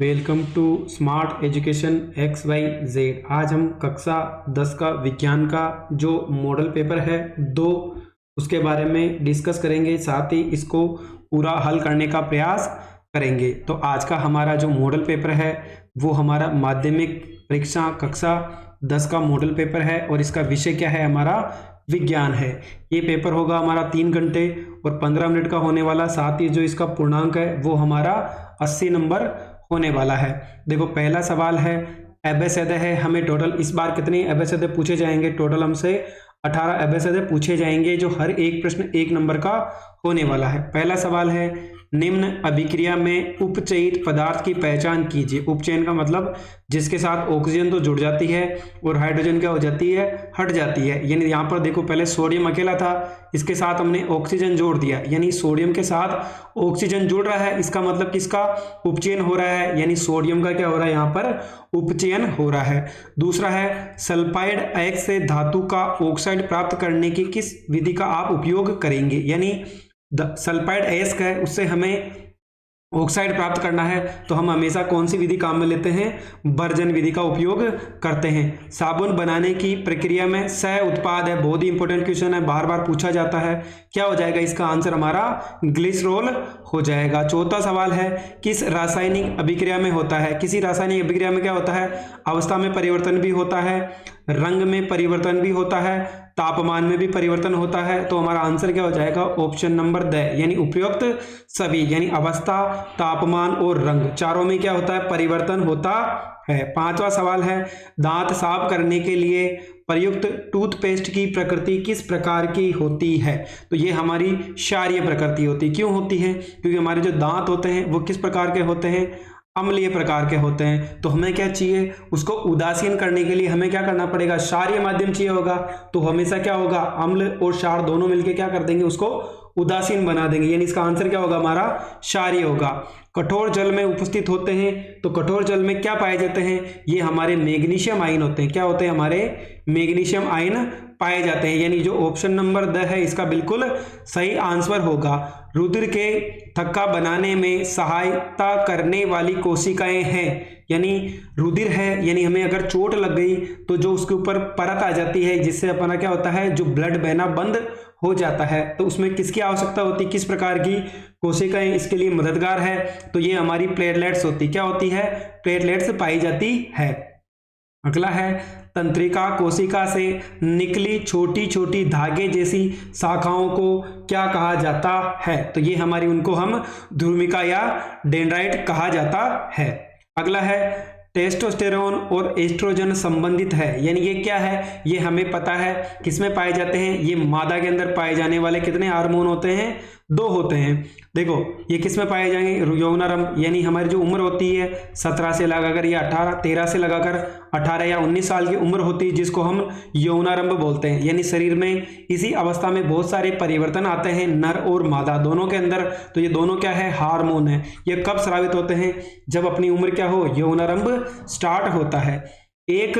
Welcome to Smart Education X Y Z. आज हम कक्षा 10 का विज्ञान का जो मॉडल पेपर है उसके बारे में डिस्कस करेंगे, साथ ही इसको पूरा हल करने का प्रयास करेंगे। तो आज का हमारा जो मॉडल पेपर है वो हमारा माध्यमिक परीक्षा कक्षा 10 का मॉडल पेपर है और इसका विषय क्या है, हमारा विज्ञान है। ये पेपर होगा हमारा 3 घंटे और 15 मिनट का होने वाला, साथ ही जो इसका पूर्णांक है वो हमारा 80 नंबर होने वाला है। देखो, पहला सवाल है एबेसेदे है। हमें टोटल इस बार कितने एबेसेदे पूछे जाएंगे? टोटल हमसे 18 एबेसेदे पूछे जाएंगे, जो हर एक प्रश्न 1 नंबर का होने वाला है। पहला सवाल है, निम्न अभिक्रिया में उपचयित पदार्थ की पहचान कीजिए। उपचयन का मतलब जिसके साथ ऑक्सीजन तो जुड़ जाती है और हाइड्रोजन क्या हो जाती है, हट जाती है। यानी यहाँ पर देखो, पहले सोडियम अकेला था, इसके साथ हमने ऑक्सीजन जोड़ दिया, यानी सोडियम के साथ ऑक्सीजन जुड़ रहा है। इसका मतलब किसका उपचयन हो रहा है, यानी सोडियम का क्या हो रहा है, यहाँ पर उपचयन हो रहा है। दूसरा है, सल्फाइड अयस्क से धातु का ऑक्साइड प्राप्त करने की किस विधि का आप उपयोग करेंगे। यानी सल्फाइड अयस्क है, उससे हमें ऑक्साइड प्राप्त करना है, तो हम हमेशा कौन सी विधि काम में लेते हैं? बर्जन विधि का उपयोग करते हैं। साबुन बनाने की प्रक्रिया में सह उत्पाद है, बहुत ही इंपॉर्टेंट क्वेश्चन है, बार बार पूछा जाता है। क्या हो जाएगा इसका आंसर? हमारा ग्लिसरॉल हो जाएगा। चौथा सवाल है, किस रासायनिक अभिक्रिया में होता है? किसी रासायनिक अभिक्रिया में क्या होता है? अवस्था में परिवर्तन भी होता है, रंग में परिवर्तन भी होता है, तापमान में भी परिवर्तन होता है। तो हमारा आंसर क्या हो जाएगा? ऑप्शन नंबर द, यानी उपयुक्त सभी, यानी अवस्था, तापमान और रंग, चारों में क्या होता है? परिवर्तन होता है। पांचवा सवाल है, दांत साफ करने के लिए प्रयुक्त टूथपेस्ट की प्रकृति किस प्रकार की होती है? तो ये हमारी क्षारीय प्रकृति होती है। क्यों होती है? क्योंकि हमारे जो दांत होते हैं वो किस प्रकार के होते हैं? अम्लीय प्रकार के होते हैं। तो हमें क्या चाहिए? उसको उदासीन करने के लिए हमें क्या करना पड़ेगा? क्षारीय माध्यम चाहिए होगा। तो हमेशा क्या होगा? अम्ल और क्षार दोनों मिलकर क्या कर देंगे? उसको उदासीन बना देंगे, यानी इसका आंसर क्या होगा? हमारा क्षारीय होगा। कठोर जल में उपस्थित होते हैं, तो कठोर जल में क्या पाए जाते हैं? ये हमारे मैग्नीशियम आयन होते हैं। क्या होते हैं? हमारे मैग्नीशियम आयन पाए जाते हैं, यानी जो ऑप्शन नंबर द है इसका बिल्कुल सही आंसर होगा। रुधिर के थक्का बनाने में सहायता करने वाली कोशिकाएं हैं, यानी रुधिर है, यानी हमें अगर चोट लग गई तो जो उसके ऊपर परत आ जाती है, जिससे अपना क्या होता है, जो ब्लड बहना बंद हो जाता है, तो उसमें किसकी आवश्यकता होती है? किस प्रकार की कोशिकाएं इसके लिए मददगार है? तो ये हमारी प्लेटलेट्स होती। क्या होती है? प्लेटलेट्स पाई जाती है। अगला है, तंत्रिका कोशिका से निकली छोटी छोटी धागे जैसी शाखाओं को क्या कहा जाता है? तो ये हमारी, उनको हम ध्रुमिका या डेंड्राइट कहा जाता है। अगला है, टेस्टोस्टेरोन और एस्ट्रोजन संबंधित है, यानी ये क्या है? ये हमें पता है किसमें पाए जाते हैं। ये मादा के अंदर पाए जाने वाले कितने हार्मोन होते हैं? 2 होते हैं। देखो, ये किसमें पाए जाएंगे? यौनारंभ, यानी हमारी जो उम्र होती है 17 से लगाकर या 13 से लगाकर 18 या 19 साल की उम्र होती है, जिसको हम यौनारंभ बोलते हैं। यानी शरीर में इसी अवस्था में बहुत सारे परिवर्तन आते हैं, नर और मादा दोनों के अंदर। तो ये दोनों क्या है? हार्मोन है। ये कब स्रावित होते हैं? जब अपनी उम्र क्या हो, यौनारंभ स्टार्ट होता है। एक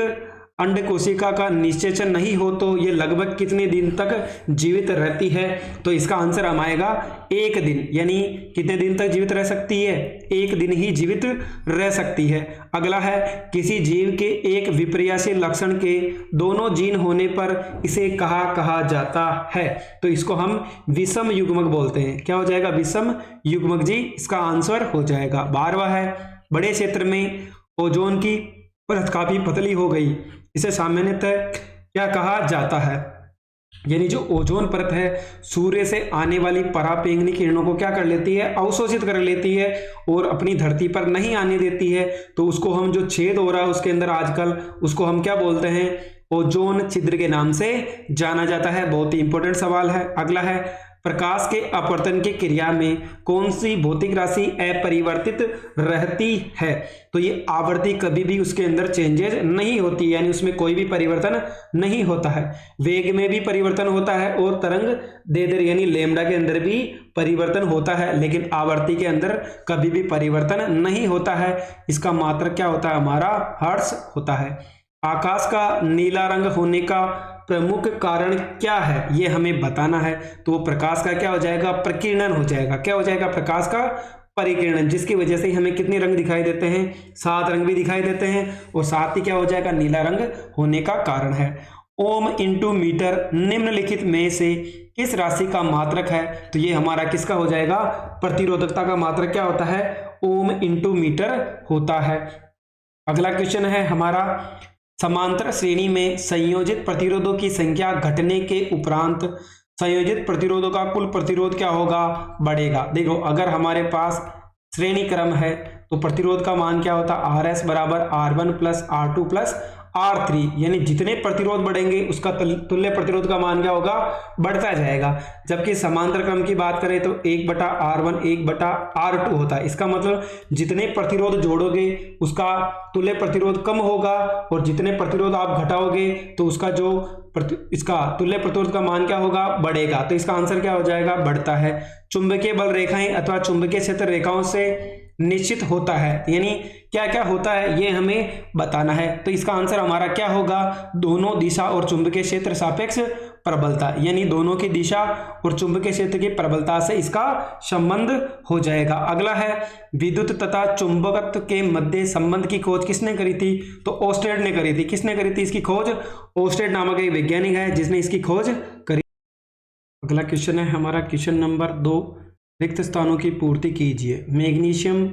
अंड कोशिका का निषेचन नहीं हो तो ये लगभग कितने दिन तक जीवित रहती है? तो इसका आंसर हम आएगा 1 दिन, यानी कितने दिन तक जीवित रह सकती है? 1 दिन ही जीवित रह सकती है। अगला है, किसी जीव के एक विपर्यासीय लक्षण के दोनों जीन होने पर इसे कहा जाता है? तो इसको हम विषम युग्मक बोलते हैं। क्या हो जाएगा? विषम युग्मक जी इसका आंसर हो जाएगा। 12वां है, बड़े क्षेत्र में ओजोन की परत काफी पतली हो गई, इसे सामान्यतः क्या कहा जाता है? यानी जो ओजोन परत है सूर्य से आने वाली पराबैंगनी किरणों को क्या कर लेती है? अवशोषित कर लेती है और अपनी धरती पर नहीं आने देती है। तो उसको हम, जो छेद हो रहा है उसके अंदर आजकल, उसको हम क्या बोलते हैं? ओजोन छिद्र के नाम से जाना जाता है। बहुत ही इंपॉर्टेंट सवाल है। अगला है, प्रकाश के अपवर्तन की क्रिया में कौन सी भौतिक राशि अपरिवर्तित रहती है? तो ये आवर्ती कभी भी उसके अंदर चेंजेस नहीं होती, यानी उसमें कोई भी परिवर्तन नहीं होता है। वेग में भी परिवर्तन होता है और तरंग दैर्ध्य यानी लैम्डा के अंदर भी परिवर्तन होता है, लेकिन आवर्ती के अंदर कभी भी परिवर्तन नहीं होता है। इसका मात्रक क्या होता है? हमारा हर्ट्ज होता है। आकाश का नीला रंग होने का प्रमुख कारण क्या है? ये हमें बताना है। तो वो प्रकाश का क्या हो जाएगा? प्रकीर्णन हो जाएगा। क्या हो जाएगा? प्रकाश का परिकिरण, जिसकी वजह से हमें कितने रंग दिखाई देते हैं, 7 रंग भी दिखाई देते हैं, और साथ ही क्या हो जाएगा, नीला रंग होने का कारण है। ओम इंटू मीटर निम्नलिखित में से किस राशि का मात्रक है, तो ये हमारा किसका हो जाएगा, प्रतिरोधकता का मात्रक क्या होता है, ओम इंटू मीटर होता है। अगला क्वेश्चन है हमारा, समांतर श्रेणी में संयोजित प्रतिरोधों की संख्या घटने के उपरांत संयोजित प्रतिरोधों का कुल प्रतिरोध क्या होगा, बढ़ेगा। देखो अगर हमारे पास श्रेणी क्रम है तो प्रतिरोध का मान क्या होता है, RS बराबर R1 plus R2 plus R3, यानी जितने प्रतिरोध बढ़ेंगे उसका तुल्य प्रतिरोध का मान क्या होगा, बढ़ता जाएगा। जबकि समांतर क्रम की बात करें तो 1/R1 1/R2 होता है। इसका मतलब जितने प्रतिरोध जोड़ोगे उसका तुल्य प्रतिरोध कम होगा, और जितने प्रतिरोध आप घटाओगे तो उसका जो इसका तुल्य प्रतिरोध का मान क्या होगा, बढ़ेगा। तो इसका आंसर क्या हो जाएगा, बढ़ता है। चुंबकीय बल रेखाएं अथवा चुंबकीय क्षेत्र रेखाओं से निश्चित होता है, यानी क्या क्या होता है ये हमें बताना है। तो इसका आंसर हमारा क्या होगा, दोनों दिशा और चुंबकीय क्षेत्र सापेक्ष प्रबलता, यानी दोनों की दिशा और चुंबकीय क्षेत्र की प्रबलता से इसका संबंध हो जाएगा। अगला है, विद्युत तथा चुंबकत्व के मध्य संबंध की खोज किसने करी थी, तो ओस्टेड ने करी थी। किसने करी थी इसकी खोज, ओस्टेड नामक एक वैज्ञानिक है जिसने इसकी खोज करी। अगला क्वेश्चन है हमारा क्वेश्चन नंबर 2, रिक्त स्थानों की पूर्ति कीजिए। मैग्नीशियम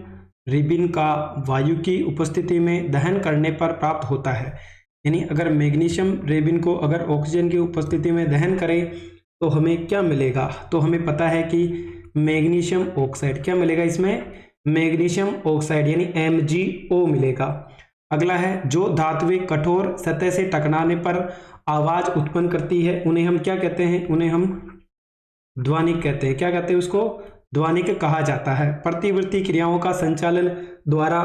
रिबिन का वायु की उपस्थिति में दहन करने पर प्राप्त होता है, यानी अगर मैग्नीशियम रेबिन को अगर ऑक्सीजन की उपस्थिति में दहन करें तो हमें क्या मिलेगा, तो हमें पता है कि मैग्नीशियम ऑक्साइड, क्या मिलेगा इसमें, मैग्नीशियम ऑक्साइड यानी MgO मिलेगा। अगला है, जो धातुएं कठोर सतह से टकराने पर आवाज उत्पन्न करती है उन्हें हम क्या कहते हैं, उन्हें हम ध्वनिक कहते हैं। क्या कहते हैं उसको, ध्वनिक कहा जाता है। प्रतिवर्ती क्रियाओं का संचालन द्वारा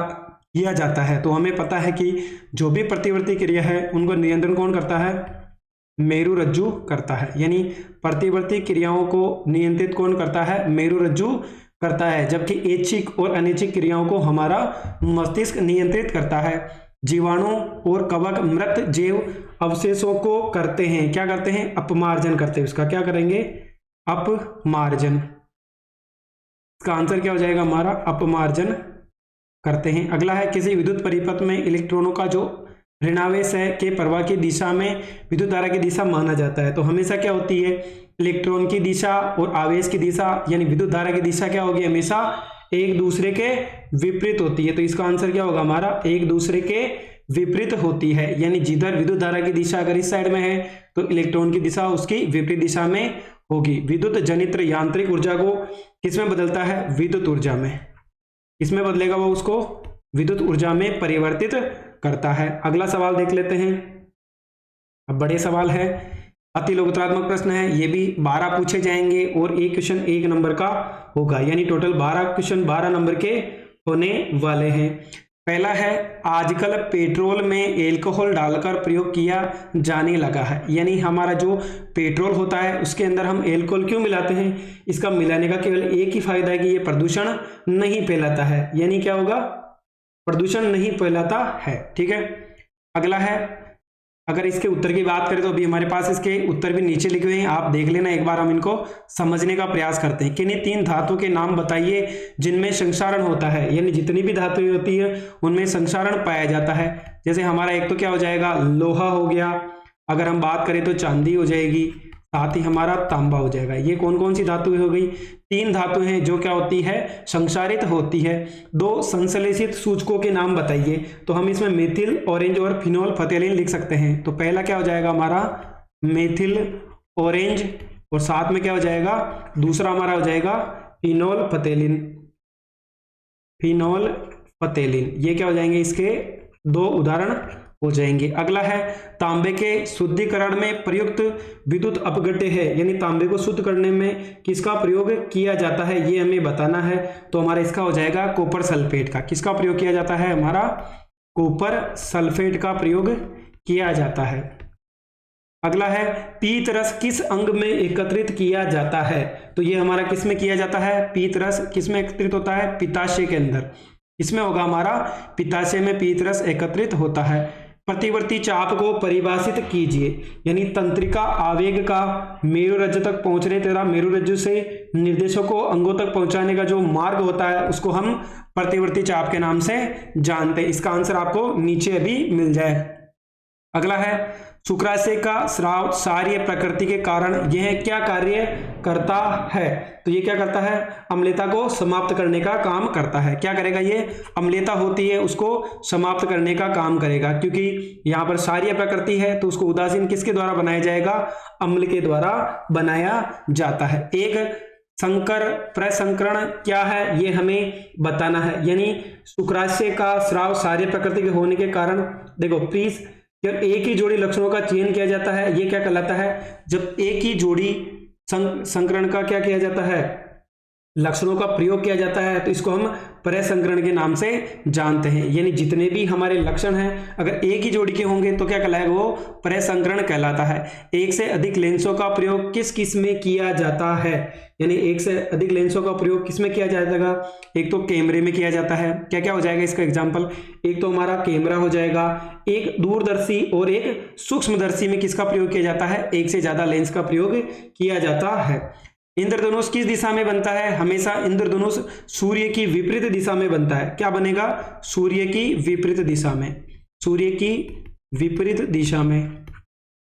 किया जाता है, तो हमें पता है कि जो भी प्रतिवर्ती क्रिया है उनको नियंत्रण कौन करता है, मेरुरज्जु करता है। यानी प्रतिवर्ती क्रियाओं को नियंत्रित कौन करता है, मेरुरज्जु करता है, जबकि ऐच्छिक और अनैच्छिक क्रियाओं को हमारा मस्तिष्क नियंत्रित करता है। जीवाणु और कवक मृत जैव अवशेषों को करते हैं, क्या करते हैं, अपमार्जन करते हैं। उसका क्या करेंगे, अपमार्जन। इसका आंसर क्या हो जाएगा हमारा, अपमार्जन करते हैं। अगला है, किसी विद्युत परिपथ में इलेक्ट्रॉनों का जो ऋणावेश है के प्रवाह की दिशा में विद्युत धारा की दिशा माना जाता है, तो हमेशा क्या होती है, इलेक्ट्रॉन की दिशा और आवेश की दिशा यानी विद्युत धारा की दिशा क्या होगी, हमेशा एक दूसरे के विपरीत होती है। तो इसका आंसर क्या होगा हमारा, एक दूसरे के विपरीत होती है, यानी जिधर विद्युत धारा की दिशा अगर इस साइड में है तो इलेक्ट्रॉन की दिशा उसकी विपरीत दिशा में होगी। विद्युत जनित्र यांत्रिक ऊर्जा को किसमें बदलता है, विद्युत ऊर्जा में। इसमें बदलेगा वो उसको विद्युत ऊर्जा में परिवर्तित करता है। अगला सवाल देख लेते हैं। अब बड़े सवाल है, अति लोकतात्मक प्रश्न है, ये भी 12 पूछे जाएंगे और एक क्वेश्चन 1 नंबर का होगा, यानी टोटल 12 क्वेश्चन 12 नंबर के होने वाले हैं। पहला है, आजकल पेट्रोल में एल्कोहल डालकर प्रयोग किया जाने लगा है, यानी हमारा जो पेट्रोल होता है उसके अंदर हम एल्कोहल क्यों मिलाते हैं, इसका मिलाने का केवल एक ही फायदा है कि ये प्रदूषण नहीं फैलाता है, यानी क्या होगा, प्रदूषण नहीं फैलाता है। ठीक है। अगला है, अगर इसके उत्तर की बात करें तो अभी हमारे पास इसके उत्तर भी नीचे लिखे हुए हैं, आप देख लेना एक बार, हम इनको समझने का प्रयास करते हैं। किन्हीं 3 धातुओं के नाम बताइए जिनमें संक्षारण होता है, यानी जितनी भी धातुएं होती है उनमें संक्षारण पाया जाता है। जैसे हमारा एक तो क्या हो जाएगा, लोहा हो गया, अगर हम बात करें तो चांदी हो जाएगी, साथ ही हमारा तांबा हो जाएगा। ये कौन कौन सी धातुएं हो गई, 3 धातुएं हैं जो क्या होती है, संक्षारित होती है। 2 संश्लेषित सूचकों के नाम बताइए, तो हम इसमें मेथिल ऑरेंज और फिनोल फतेलिन लिख सकते हैं। तो पहला क्या हो जाएगा हमारा, मेथिल ऑरेंज, और साथ में क्या हो जाएगा, दूसरा हमारा हो जाएगा फिनोल फतेलिन। फिनोल फतेलिन, ये क्या हो जाएंगे, इसके 2 उदाहरण हो जाएंगे। अगला है, तांबे के शुद्धिकरण में प्रयुक्त विद्युत अपघट्य है, यानी तांबे को शुद्ध करने में किसका प्रयोग किया जाता है, ये हमें बताना है। तो हमारा इसका हो जाएगा कॉपर सल्फेट का। किसका प्रयोग किया जाता है, हमारा कॉपर सल्फेट का प्रयोग किया जाता है। अगला है, पीत रस किस अंग में एकत्रित किया जाता है, तो ये हमारा किस में किया जाता है, पीत रस किस में एकत्रित होता है, पित्ताशय के अंदर। इसमें होगा हमारा पित्ताशय में पीत रस एकत्रित होता है। प्रतिवर्ती चाप को परिभाषित कीजिए। यानी तंत्रिका आवेग का मेरुरज्जु तक पहुंचने तथा मेरुरज्जु से निर्देशों को अंगों तक पहुंचाने का जो मार्ग होता है उसको हम प्रतिवर्ती चाप के नाम से जानते हैं। इसका आंसर आपको नीचे अभी मिल जाए। अगला है शुक्राशय का स्राव सारीय प्रकृति के कारण यह क्या कार्य करता है। तो ये क्या करता है, अम्लता को समाप्त करने का काम करता है। क्या करेगा, ये अम्लता होती है उसको समाप्त करने का काम करेगा, क्योंकि यहाँ पर सारीय प्रकृति है तो उसको उदासीन किसके द्वारा बनाया जाएगा, अम्ल के द्वारा बनाया जाता है। एक संकर प्रसंकरण क्या है ये हमें बताना है। यानी शुक्राशय का स्राव सारीय प्रकृति के होने के कारण, देखो प्लीज, जब एक ही जोड़ी लक्षणों का चयन किया जाता है ये क्या कहलाता है, जब एक ही जोड़ी संकरण का क्या किया जाता है, लक्षणों का प्रयोग किया जाता है, तो इसको हम प्रसंकरण के नाम से जानते हैं। यानी जितने भी हमारे लक्षण हैं अगर एक ही जोड़ी के होंगे तो क्या कहलाएगा, वो प्रसंकरण कहलाता है। एक से अधिक लेंसों का प्रयोग किस किस में किया जाता है, यानी एक से अधिक लेंसों का प्रयोग किस में किया जाएगा, एक तो कैमरे में किया जाता है। क्या क्या हो जाएगा इसका एग्जाम्पल, एक तो हमारा कैमरा हो जाएगा, एक दूरदर्शी और एक सूक्ष्मदर्शी में किसका प्रयोग किया जाता है, एक से ज्यादा लेंस का प्रयोग किया जाता है। इंद्रधनुष किस दिशा में बनता है, हमेशा इंद्रधनुष सूर्य की विपरीत दिशा में बनता है। क्या बनेगा, सूर्य की विपरीत दिशा में, सूर्य की विपरीत दिशा में।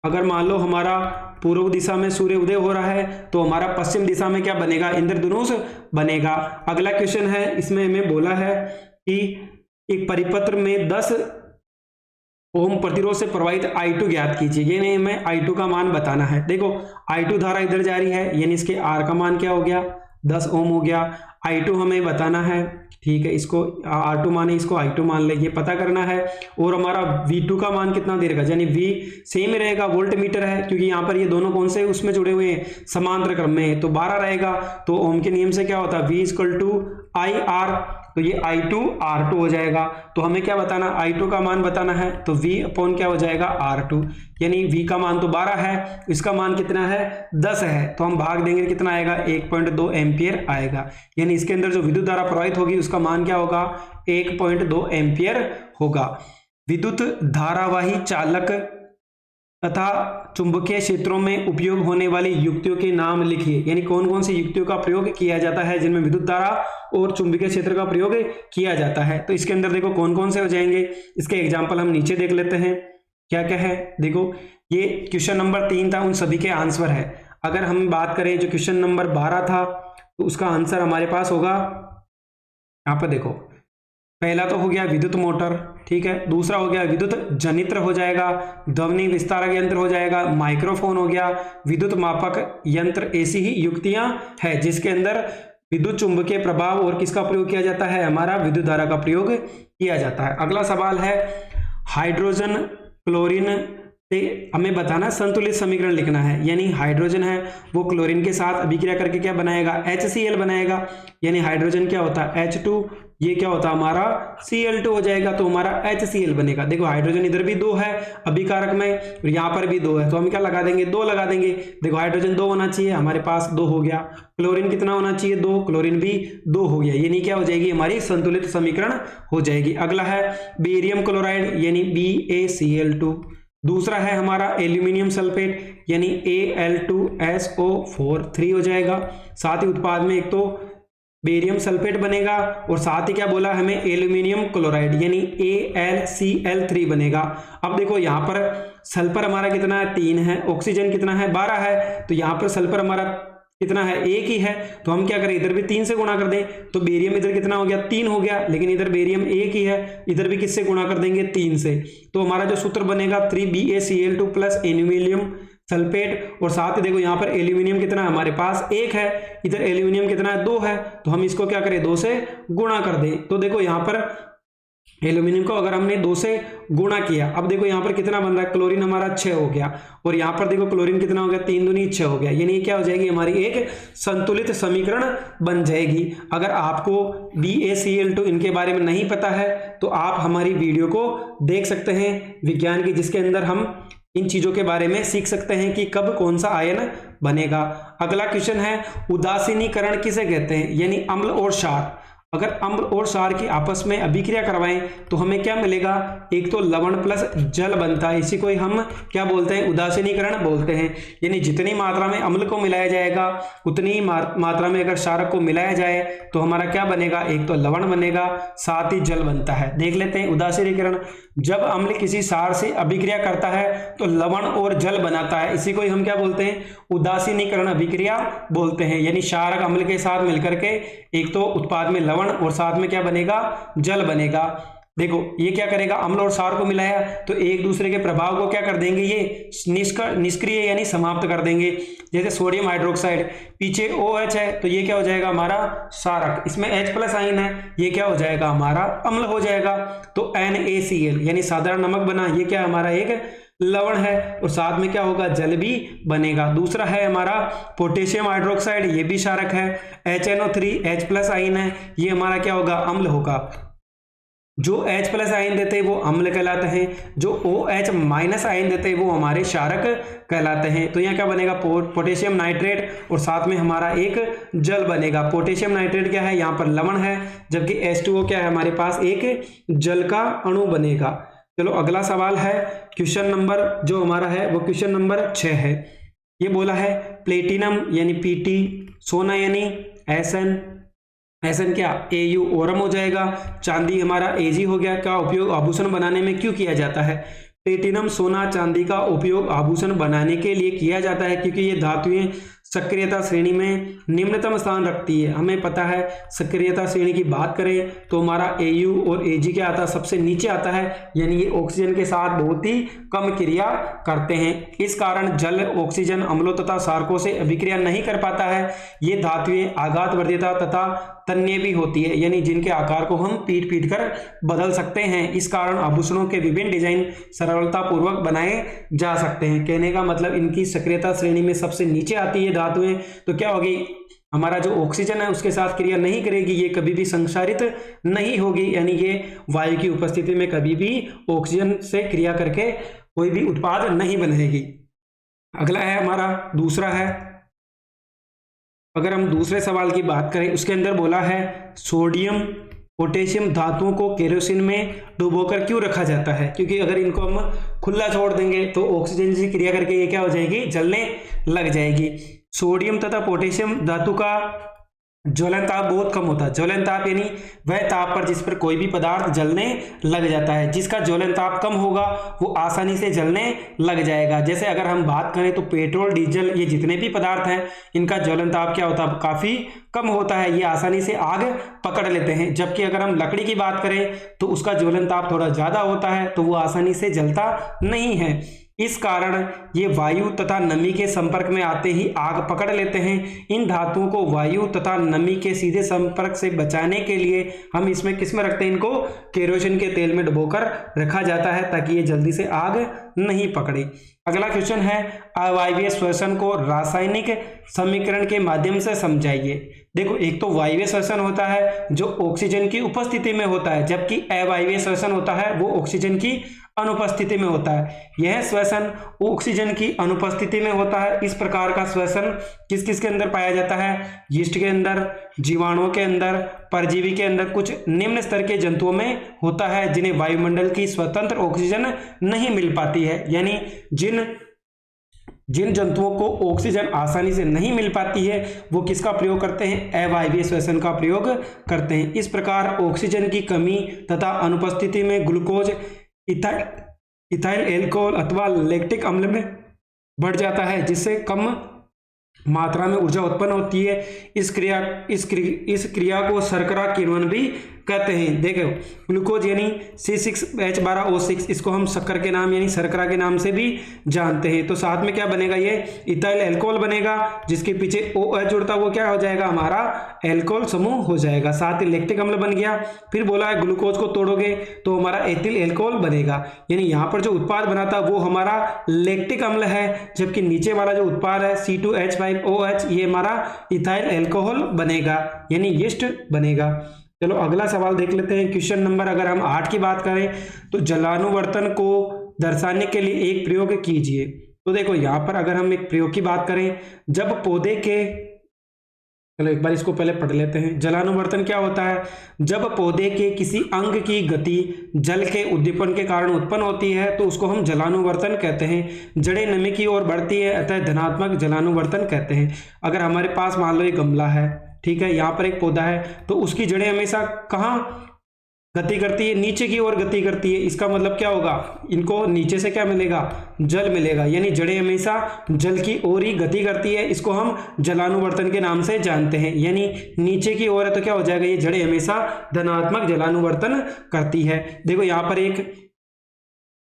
अगर मान लो हमारा पूर्व दिशा में सूर्य उदय हो रहा है तो हमारा पश्चिम दिशा में क्या बनेगा, इंद्रधनुष बनेगा। अगला क्वेश्चन है, इसमें हमें बोला है कि एक परिपत्र में 10 ओम प्रतिरोध से प्रवाहित I2 ज्ञात कीजिए। ये नहीं, हमें I2 का मान बताना है। देखो I2 धारा इधर जा रही है, यानी इसके R का मान क्या हो गया, 10 ओम हो गया। I2 हमें बताना है, ठीक है, इसको R2 माने, इसको I2 मान ले, ये पता करना है। और हमारा V2 का मान कितना दे रखा, यानी V सेम रहेगा, वोल्ट मीटर है, क्योंकि यहाँ पर ये दोनों कौन से उसमें जुड़े हुए हैं, समांतर क्रम में, तो 12 रहेगा। तो ओम के नियम से क्या होता है, V = IR, तो ये I2 R2 हो जाएगा। तो हमें क्या बताना, I2 का मान बताना है, तो V क्या हो जाएगा, R2। यानी V का मान तो 12 है, इसका मान कितना है, 10 है, तो हम भाग देंगे, कितना आएगा, 1.2 एम्पियर आएगा। यानी इसके अंदर जो विद्युत धारा प्रवाहित होगी उसका मान क्या होगा, 1.2 एम्पियर होगा। विद्युत धारावाही चालक तथा चुंबकीय क्षेत्रों में उपयोग होने वाली युक्तियों के नाम लिखिए। यानी कौन कौन सी युक्तियों का प्रयोग किया जाता है जिनमें विद्युत धारा और चुंबकीय क्षेत्र का प्रयोग किया जाता है। तो इसके अंदर देखो कौन कौन से हो जाएंगे, इसके एग्जाम्पल हम नीचे देख लेते हैं क्या क्या है। देखो ये क्वेश्चन नंबर 3 था, उन सभी के आंसर है। अगर हम बात करें जो क्वेश्चन नंबर 12 था तो उसका आंसर हमारे पास होगा, यहाँ पर देखो, पहला तो हो गया विद्युत मोटर, ठीक है, दूसरा हो गया विद्युत जनित्र हो जाएगा, ध्वनि विस्तारक यंत्र हो जाएगा, माइक्रोफोन हो गया, विद्युत मापक यंत्र। ऐसी ही युक्तियां है जिसके अंदर विद्युत चुंबकीय प्रभाव और किसका प्रयोग किया जाता है, हमारा विद्युत धारा का प्रयोग किया जाता है। अगला सवाल है, हाइड्रोजन क्लोरीन से हमें बताना संतुलित समीकरण लिखना है। यानी हाइड्रोजन है वो क्लोरीन के साथ अभिक्रिया करके क्या बनाएगा, HCl बनाएगा। यानी हाइड्रोजन क्या होता है, H2, ये क्या होता है हमारा Cl2 हो जाएगा, तो हमारा HCl बनेगा। देखो हाइड्रोजन इधर भी 2 है अभिकारक में और यहाँ पर भी 2 है, तो हम क्या लगा देंगे, 2 लगा देंगे। देखो हाइड्रोजन 2 होना चाहिए, हमारे पास 2 हो गया। क्लोरीन कितना होना चाहिए, 2, क्लोरीन भी 2 हो गया। यानी क्या हो जाएगी, हमारी संतुलित समीकरण हो जाएगी। अगला है बेरियम क्लोराइड यानी BaCl2। दूसरा है हमारा एल्यूमिनियम सल्फेट यानी Al2SO4 हो जाएगा। साथ ही उत्पाद में एक तो बेरियम सल्फेट बनेगा और साथ ही क्या बोला हमें, एल्यूमिनियम क्लोराइड यानी AlCl3 बनेगा। अब देखो यहाँ पर सल्फर हमारा कितना है, 3 है, ऑक्सीजन कितना है, 12 है, तो यहाँ पर सल्फर हमारा कितना है, 1 ही है, तो हम क्या करें, इधर भी 3 से गुणा कर दें, तो बेरियम इधर कितना हो गया, 3 हो गया, लेकिन इधर बेरियम 1 ही है, इधर भी किससे गुणा कर देंगे, 3 से। तो हमारा जो सूत्र बनेगा 3BaCl2 प्लस एल्यूमिनियम सल्फेट, और साथ ही देखो यहाँ पर एल्यूमिनियम कितना है, हमारे पास 1 है, इधर एल्यूमिनियम कितना है, 2 है, तो हम इसको क्या करें, 2 से गुणा कर दें। तो देखो यहाँ पर एल्यूमिनियम को अगर हमने 2 से गुणा किया, अब देखो यहाँ पर कितना बन रहा है, क्लोरीन हमारा 6 हो गया, और यहाँ पर देखो क्लोरीन कितना हो गया, 3 दूनी 6 हो गया। यानी क्या हो जाएगी, हमारी एक संतुलित समीकरण बन जाएगी। अगर आपको BaCl2 इनके बारे में नहीं पता है तो आप हमारी वीडियो को देख सकते हैं विज्ञान की, जिसके अंदर हम इन चीजों के बारे में सीख सकते हैं कि कब कौन सा आयन बनेगा। अगला क्वेश्चन है, उदासीनीकरण किसे कहते हैं, यानी अम्ल और क्षार। अगर अम्ल और क्षार की आपस में अभिक्रिया करवाएं तो हमें क्या मिलेगा, एक तो लवण प्लस जल बनता है, इसी को ही हम क्या बोलते हैं, उदासीनीकरण बोलते हैं। यानी जितनी मात्रा में अम्ल को मिलाया जाएगा उतनी ही मात्रा में अगर क्षारक को मिलाया जाए तो हमारा क्या बनेगा, एक तो लवण बनेगा साथ ही जल बनता है। देख लेते हैं उदासीनीकरण। जब अम्ल किसी क्षार से अभिक्रिया करता है तो लवण और जल बनाता है, इसी को ही हम क्या बोलते हैं, उदासीनीकरण अभिक्रिया बोलते हैं। यानी क्षारक अम्ल के साथ मिलकर के एक तो उत्पाद में लवण और साथ में क्या बनेगा, जल बनेगा। देखो ये क्या करेगा, अम्ल और क्षार को मिलाया तो एक दूसरे के प्रभाव को क्या कर देंगे, ये निष्क्रिय यानी समाप्त कर देंगे। जैसे सोडियम हाइड्रोक्साइड, पीछे OH है तो ये क्या हो जाएगा हमारा क्षारक, इसमें H+ आयन है, ये क्या हो जाएगा हमारा अम्ल हो जाएगा। तो NaCl यानी साधारण नमक बना, ये क्या हमारा एक लवण है और साथ में क्या होगा, जल भी बनेगा। दूसरा है हमारा पोटेशियम हाइड्रोक्साइड, ये भी क्षारक है, HNO3 H+ आयन है, ये हमारा क्या होगा, अम्ल होगा। जो H+ आयन देते हैं वो अम्ल कहलाते हैं, जो OH- आयन देते हैं वो हमारे क्षारक कहलाते हैं। तो यहाँ क्या बनेगा, पोटेशियम नाइट्रेट और साथ में हमारा एक जल बनेगा। पोटेशियम नाइट्रेट क्या है, यहाँ पर लवण है, जबकि H2O क्या है, हमारे पास एक जल का अणु बनेगा। चलो अगला सवाल है, क्वेश्चन नंबर जो हमारा है वो क्वेश्चन नंबर 6 है। ये बोला है प्लेटिनम यानी Pt, सोना यानी Sn, Sn क्या Au ओरम हो जाएगा, चांदी हमारा Ag हो गया, का उपयोग आभूषण बनाने में क्यों किया जाता है। प्लेटिनम सोना चांदी का उपयोग आभूषण बनाने के लिए किया जाता है क्योंकि ये धातुएं सक्रियता श्रेणी में निम्नतम स्थान रखती है। हमें पता है सक्रियता श्रेणी की बात करें तो हमारा Au और Ag क्या आता है, सबसे नीचे आता है, यानी ये ऑक्सीजन के साथ बहुत ही कम क्रिया करते हैं। इस कारण जल ऑक्सीजन अम्लों तथा क्षारकों से अभिक्रिया नहीं कर पाता है। ये धातुएं आघात वर्धिता तथा तन्य भी होती है, यानी जिनके आकार को हम पीट पीट कर बदल सकते हैं। इस कारण आभूषणों के विभिन्न डिजाइन सरलता पूर्वक बनाए जा सकते हैं। कहने का मतलब इनकी सक्रियता श्रेणी में सबसे नीचे आती है धातुएं, तो क्या होगी, हमारा जो ऑक्सीजन है उसके साथ क्रिया नहीं करेगी, ये कभी भी संक्षारित नहीं होगी, यानी ये वायु की उपस्थिति में कभी भी ऑक्सीजन से क्रिया करके कोई भी उत्पाद नहीं बनाएगी। अगला है हमारा दूसरा है, अगर हम दूसरे सवाल की बात करें उसके अंदर बोला है सोडियम पोटेशियम धातुओं को केरोसिन में डुबोकर क्यों रखा जाता है, क्योंकि अगर इनको हम खुला छोड़ देंगे तो ऑक्सीजन से क्रिया करके ये क्या हो जाएगी, जलने लग जाएगी। सोडियम तथा पोटेशियम धातु का ज्वलन ताप बहुत कम होता है। ज्वलन ताप यानी वह ताप पर जिस पर कोई भी पदार्थ जलने लग जाता है, जिसका ज्वलन ताप कम होगा वो आसानी से जलने लग जाएगा। जैसे अगर हम बात करें तो पेट्रोल डीजल ये जितने भी पदार्थ हैं इनका ज्वलन ताप क्या होता है, काफी कम होता है, ये आसानी से आग पकड़ लेते हैं। जबकि अगर हम लकड़ी की बात करें तो उसका ज्वलन ताप थोड़ा ज्यादा होता है, तो वो आसानी से जलता नहीं है। इस कारण ये वायु तथा नमी के संपर्क में आते ही आग पकड़ लेते हैं। इन धातुओं को वायु तथा नमी के सीधे संपर्क से बचाने के लिए हम इसमें किस में रखते हैं, इनको केरोसिन के तेल में डुबोकर रखा जाता है ताकि ये जल्दी से आग नहीं पकड़े। अगला क्वेश्चन है अवायवीय श्वसन को रासायनिक समीकरण के माध्यम से समझाइए। देखो एक तो वायवीय श्वसन होता है जो ऑक्सीजन की उपस्थिति में होता है, जबकि अवायवीय श्वसन होता है वो ऑक्सीजन की अनुपस्थिति में होता है। यह श्वसन ऑक्सीजन की अनुपस्थिति में होता है। इस प्रकार का श्वसन किस किस के अंदर पाया जाता है, यीस्ट के अंदर, जीवाणुओं के अंदर, परजीवी के अंदर, कुछ निम्न स्तर के जंतुओं में होता है जिन्हें वायुमंडल की स्वतंत्र ऑक्सीजन नहीं मिल पाती है। यानी जिन जंतुओं को ऑक्सीजन आसानी से नहीं मिल पाती है वो किसका प्रयोग करते हैं, अवायवीय श्वसन का प्रयोग करते हैं। इस प्रकार ऑक्सीजन की कमी तथा अनुपस्थिति में ग्लूकोज इथाइल एल्कोहल अथवा लैक्टिक अम्ल में बढ़ जाता है, जिससे कम मात्रा में ऊर्जा उत्पन्न होती है। इस क्रिया को शर्करा किण्वन भी कहते हैं। देखो ग्लूकोज यानी C6H12O6, इसको हम शक्कर के नाम यानी शर्करा के नाम से भी जानते हैं। तो साथ में क्या बनेगा, ये इथाइल एल्कोहल बनेगा, जिसके पीछे OH जुड़ता वो क्या हो जाएगा, हमारा एल्कोहल समूह हो जाएगा। साथ ही लैक्टिक अम्ल बन गया। फिर बोला है ग्लूकोज को तोड़ोगे तो हमारा एथिल एल्कोहल बनेगा, यानी यहाँ पर जो उत्पाद बनाता वो हमारा लैक्टिक अम्ल है, जबकि नीचे वाला जो उत्पाद है C2H5OH ये हमारा इथाइल एल्कोहल बनेगा, यानी यीस्ट बनेगा। चलो अगला सवाल देख लेते हैं। क्वेश्चन नंबर अगर हम 8 की बात करें तो जलानुवर्तन को दर्शाने के लिए एक प्रयोग कीजिए। तो देखो यहाँ पर अगर हम एक प्रयोग की बात करें, जब पौधे के चलो एक बार इसको पहले पढ़ लेते हैं। जलानुवर्तन क्या होता है? जब पौधे के किसी अंग की गति जल के उद्दीपन के कारण उत्पन्न होती है तो उसको हम जलानुवर्तन कहते हैं। जड़ें नमी की ओर बढ़ती है, अतः धनात्मक जलानुवर्तन कहते हैं। अगर हमारे पास मान लो एक गमला है, ठीक है, यहाँ पर एक पौधा है, तो उसकी जड़ें हमेशा कहाँ गति करती है? नीचे की ओर गति करती है। इसका मतलब क्या होगा? इनको नीचे से क्या मिलेगा? जल मिलेगा, यानी जड़ें हमेशा जल की ओर ही गति करती है। इसको हम जलानुवर्तन के नाम से जानते हैं, यानी नीचे की ओर है तो क्या हो जाएगा? ये जड़ें हमेशा धनात्मक जलानुवर्तन करती है। देखो यहाँ पर एक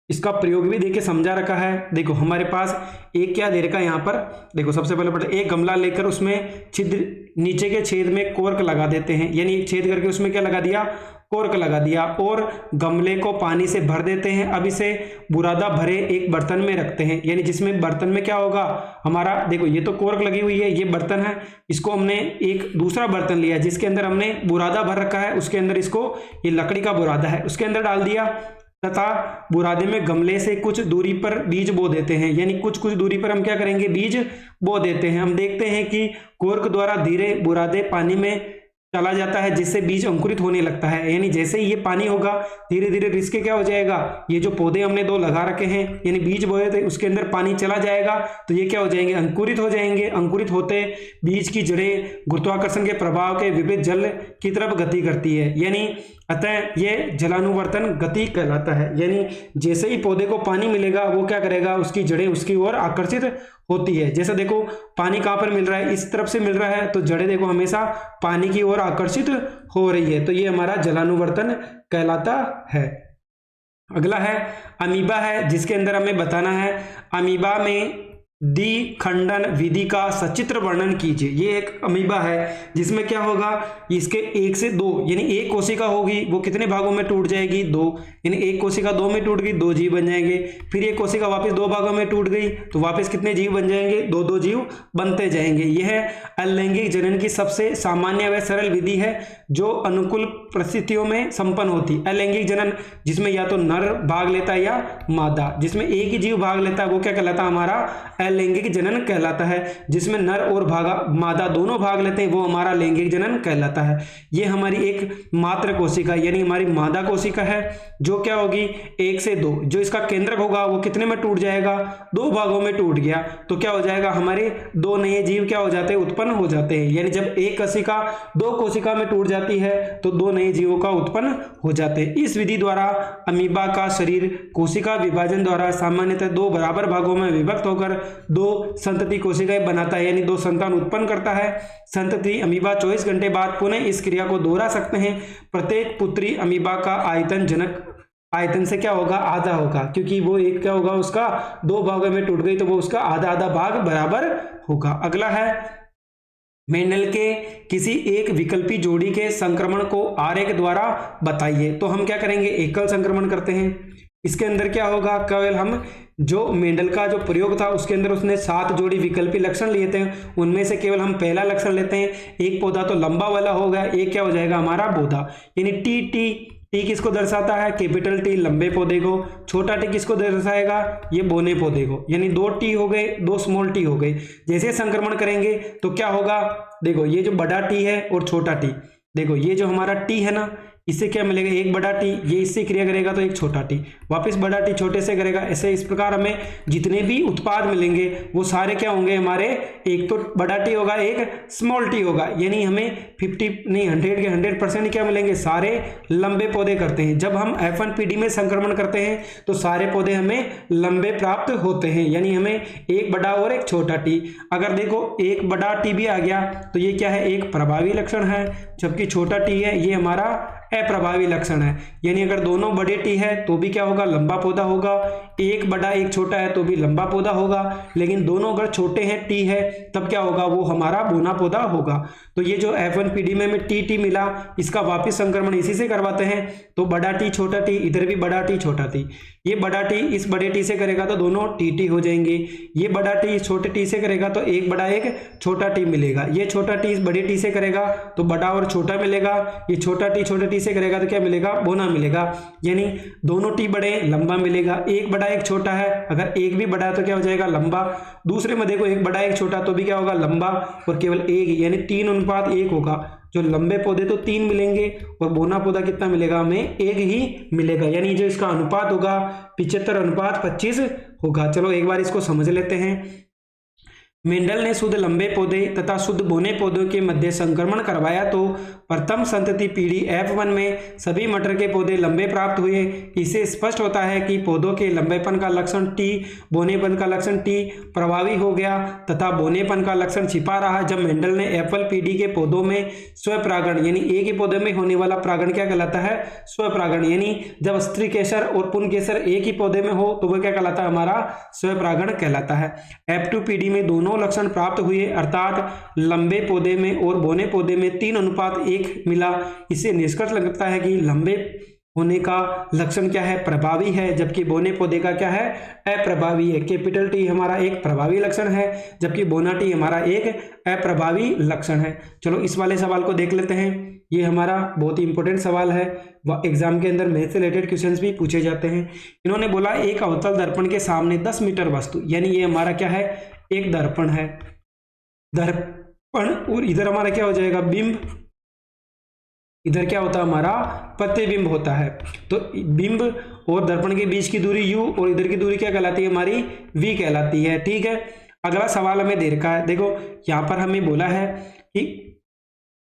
इसका प्रयोग भी देके समझा रखा है। देखो हमारे पास एक क्या दे रखा है यहाँ पर, देखो सबसे पहले एक गमला लेकर उसमें छिद्र, नीचे के छेद में कोर्क लगा देते हैं, यानी छेद करके उसमें क्या लगा दिया? कोर्क लगा दिया, और गमले को पानी से भर देते हैं। अब इसे बुरादा भरे एक बर्तन में रखते हैं, यानी जिसमें बर्तन में क्या होगा हमारा, देखो ये तो कोर्क लगी हुई है, ये बर्तन है, इसको हमने एक दूसरा बर्तन लिया जिसके अंदर हमने बुरादा भर रखा है, उसके अंदर इसको, ये लकड़ी का बुरादा है, उसके अंदर डाल दिया तथा बुरादे में गमले से कुछ दूरी पर बीज बो देते हैं, यानी कुछ कुछ दूरी पर हम क्या करेंगे? बीज बो देते हैं। हम देखते हैं कि कोर्क द्वारा धीरे बुरादे पानी में चला जाता है, जिससे बीज अंकुरित होने लगता है, यानी जैसे ही ये पानी होगा धीरे धीरे रिसके क्या हो जाएगा? ये जो पौधे हमने दो लगा रखे हैं, यानी बीज बोए थे, उसके अंदर पानी चला जाएगा तो ये क्या हो जाएंगे? अंकुरित हो जाएंगे। अंकुरित होते बीज की जड़ें गुरुत्वाकर्षण के प्रभाव के विपरीत जल की तरफ गति करती है, यानी अतः ये जलानुवर्तन गति कहलाता है। यानी जैसे ही पौधे को पानी मिलेगा वो क्या करेगा? उसकी जड़ें उसकी ओर आकर्षित होती है। जैसे देखो पानी कहाँ पर मिल रहा है? इस तरफ से मिल रहा है, तो जड़ें देखो हमेशा पानी की ओर आकर्षित हो रही है, तो ये हमारा जलानुवर्तन कहलाता है। अगला है अमीबा है, जिसके अंदर हमें बताना है अमीबा में द्विखंडन विधि का सचित्र वर्णन कीजिए। ये एक अमीबा है जिसमें क्या होगा? इसके 1 से 2, यानी एक कोशिका होगी वो कितने भागों में टूट जाएगी? 2, यानी एक कोशिका 2 में टूट गई, 2 जीव बन जाएंगे। फिर ये कोशिका वापस 2 भागों में टूट गई तो वापस कितने जीव बन जाएंगे? 2 जीव बनते जाएंगे। यह अलैंगिक जनन की सबसे सामान्य व सरल विधि है जो अनुकूल परिस्थितियों में संपन्न होती। अलैंगिक जनन जिसमें या तो नर भाग लेता है या मादा, जिसमें एक ही जीव भाग लेता है वो क्या कहलाता है? हमारा अलैंगिक जनन कहलाता है। जिसमें नर और मादा दोनों भाग लेते हैं वो हमारा लैंगिक जनन कहलाता है। ये हमारी एक मात्र कोशिका यानी हमारी मादा कोशिका है जो क्या होगी? 1 से 2, जो इसका केंद्रक होगा वो कितने में टूट जाएगा? 2 भागों में टूट गया तो क्या हो जाएगा? हमारे 2 नए जीव क्या हो जाते हैं? उत्पन्न हो जाते हैं। यानी जब एक कोशिका 2 कोशिका में टूट जाती है तो 2 नए जीवों का उत्पन्न हो जाते हैं। इस विधि द्वारा अमीबा का शरीर कोशिका विभाजन द्वारा सामान्यतः 2 बराबर भागों में विभक्त होकर 2 संतति कोशिकाएं बनाता है, यानी 2 संतान उत्पन्न करता है। संतति अमीबा 24 घंटे बाद पुनः इस क्रिया को दोहरा सकते हैं। प्रत्येक पुत्री अमीबा का आयतन जनक आयतन से क्या होगा? आधा होगा, क्योंकि वो एक क्या होगा? उसका 2 भागों में टूट गई तो वो उसका आधा आधा भाग बराबर होगा। अगला है मेंडल के किसी एक विकल्पी जोड़ी के संक्रमण को आर्य के द्वारा बताइए। तो हम क्या करेंगे? एकल संक्रमण करते हैं। इसके अंदर क्या होगा? केवल हम जो मेंडल का जो प्रयोग था उसके अंदर उसने 7 जोड़ी विकल्पी लक्षण लिए थे, उनमें से केवल हम पहला लक्षण लेते हैं। एक पौधा तो लंबा वाला होगा, एक क्या हो जाएगा? हमारा पौधा, यानी टी किसको दर्शाता है? कैपिटल टी लंबे पौधे को। छोटा टी किसको दर्शाएगा? ये बोने पौधे को। यानी 2 टी हो गए, 2 स्मॉल टी हो गए। जैसे संक्रमण करेंगे तो क्या होगा? देखो ये जो बड़ा टी है और छोटा टी, देखो ये जो हमारा टी है ना, इससे क्या मिलेगा? एक बड़ा टी, ये इससे क्रिया करेगा तो एक छोटा टी, वापस बड़ा टी छोटे से करेगा। ऐसे इस प्रकार हमें जितने भी उत्पाद मिलेंगे वो सारे क्या होंगे? हमारे एक तो बड़ा टी होगा, एक स्मॉल टी होगा, यानी हमें 50 नहीं 100 के 100% क्या मिलेंगे? सारे लंबे पौधे करते हैं। जब हम F1PD में संक्रमण करते हैं तो सारे पौधे हमें लंबे प्राप्त होते हैं, यानी हमें एक बड़ा और एक छोटा टी। अगर देखो एक बड़ा टी भी आ गया तो ये क्या है? एक प्रभावी लक्षण है, जबकि छोटा टी है ये हमारा अप्रभावी लक्षण है। यानी अगर दोनों बड़े टी है तो भी क्या होगा? लंबा पौधा होगा। एक बड़ा एक छोटा है तो भी लंबा पौधा होगा, लेकिन दोनों अगर छोटे हैं टी है तब क्या होगा? वो हमारा बोना पौधा होगा। तो ये जो F1PD में हमें टी मिला, इसका वापिस संक्रमण इसी से करवाते हैं। तो बड़ा टी छोटा टी, इधर भी बड़ा टी छोटा टी, ये बड़ा टी इस बड़े टी से करेगा तो दोनों टी हो जाएंगे। ये बड़ा टी छोटे टी से करेगा तो एक बड़ा एक छोटा टी मिलेगा। ये छोटा टी इस बड़े टी से करेगा तो बड़ा और छोटा मिलेगा। ये छोटा टी छोटे टी से करेगा तो क्या मिलेगा, बोना मिलेगा। यानी दोनों टी बड़े लंबा मिलेगा, एक बड़ा एक छोटा है, अगर एक भी बड़ा है तो क्या हो जाएगा, लंबा। दूसरे में देखो एक बड़ा एक छोटा तो भी क्या होगा, लंबा, और केवल एक ही, यानी 3:1 होगा। जो लंबे पौधे तो 3 मिलेंगे और बोना पौधा कितना मिलेगा, हमें 1 ही मिलेगा। यानी जो इसका अनुपात होगा 75:25 होगा। चलो एक बार इसको समझ लेते हैं। मेंडल ने शुद्ध लंबे पौधे तथा शुद्ध बोने पौधों के मध्य संक्रमण करवाया तो प्रथम संतति पीढ़ी F1 में सभी मटर के पौधे लंबे प्राप्त हुए। इससे स्पष्ट होता है कि पौधों के लंबेपन का लक्षण T, बोनेपन का लक्षण T प्रभावी हो गया तथा बोनेपन का लक्षण छिपा रहा जब मेंडल ने F1 पीढ़ी के पौधों में स्वपरागण, यानी एक ही पौधे में होने वाला प्रागण क्या कहलाता है, स्वपरागण। यानी जब स्त्री केसर और पुन केसर एक ही पौधे में हो तो वह क्या कहलाता है, हमारा स्वपरागण कहलाता है। F2 पीढ़ी में दोनों लक्षण प्राप्त हुए, अर्थात लंबे पौधे में और बोने पौधे में 3:1 मिला। इससे निष्कर्ष लगता है कि लंबे होने का लक्षण क्या है, प्रभावी है, जबकि बोने पौधे का क्या है, अप्रभावी है। कैपिटल टी हमारा एक प्रभावी लक्षण है, जबकि बोना टी हमारा एक अप्रभावी लक्षण है। चलो इस वाले सवाल को देख लेते हैं। ये हमारा बहुत ही इंपॉर्टेंट सवाल है, एग्जाम के अंदर मैथ से रिलेटेड क्वेश्चंस भी पूछे जाते हैं। इन्होंने बोला एक अवतल दर्पण के सामने 10 मीटर वस्तु, यानी ये हमारा क्या है, एक दर्पण है, दर्पण, और इधर हमारा क्या हो जाएगा, बिंब, इधर क्या होता है, हमारा प्रतिबिंब होता है। तो बिंब और दर्पण के बीच की दूरी u और इधर की दूरी क्या कहलाती है, हमारी v कहलाती है। ठीक है, अगला सवाल हमें दे रखा है। देखो यहां पर हमें बोला है कि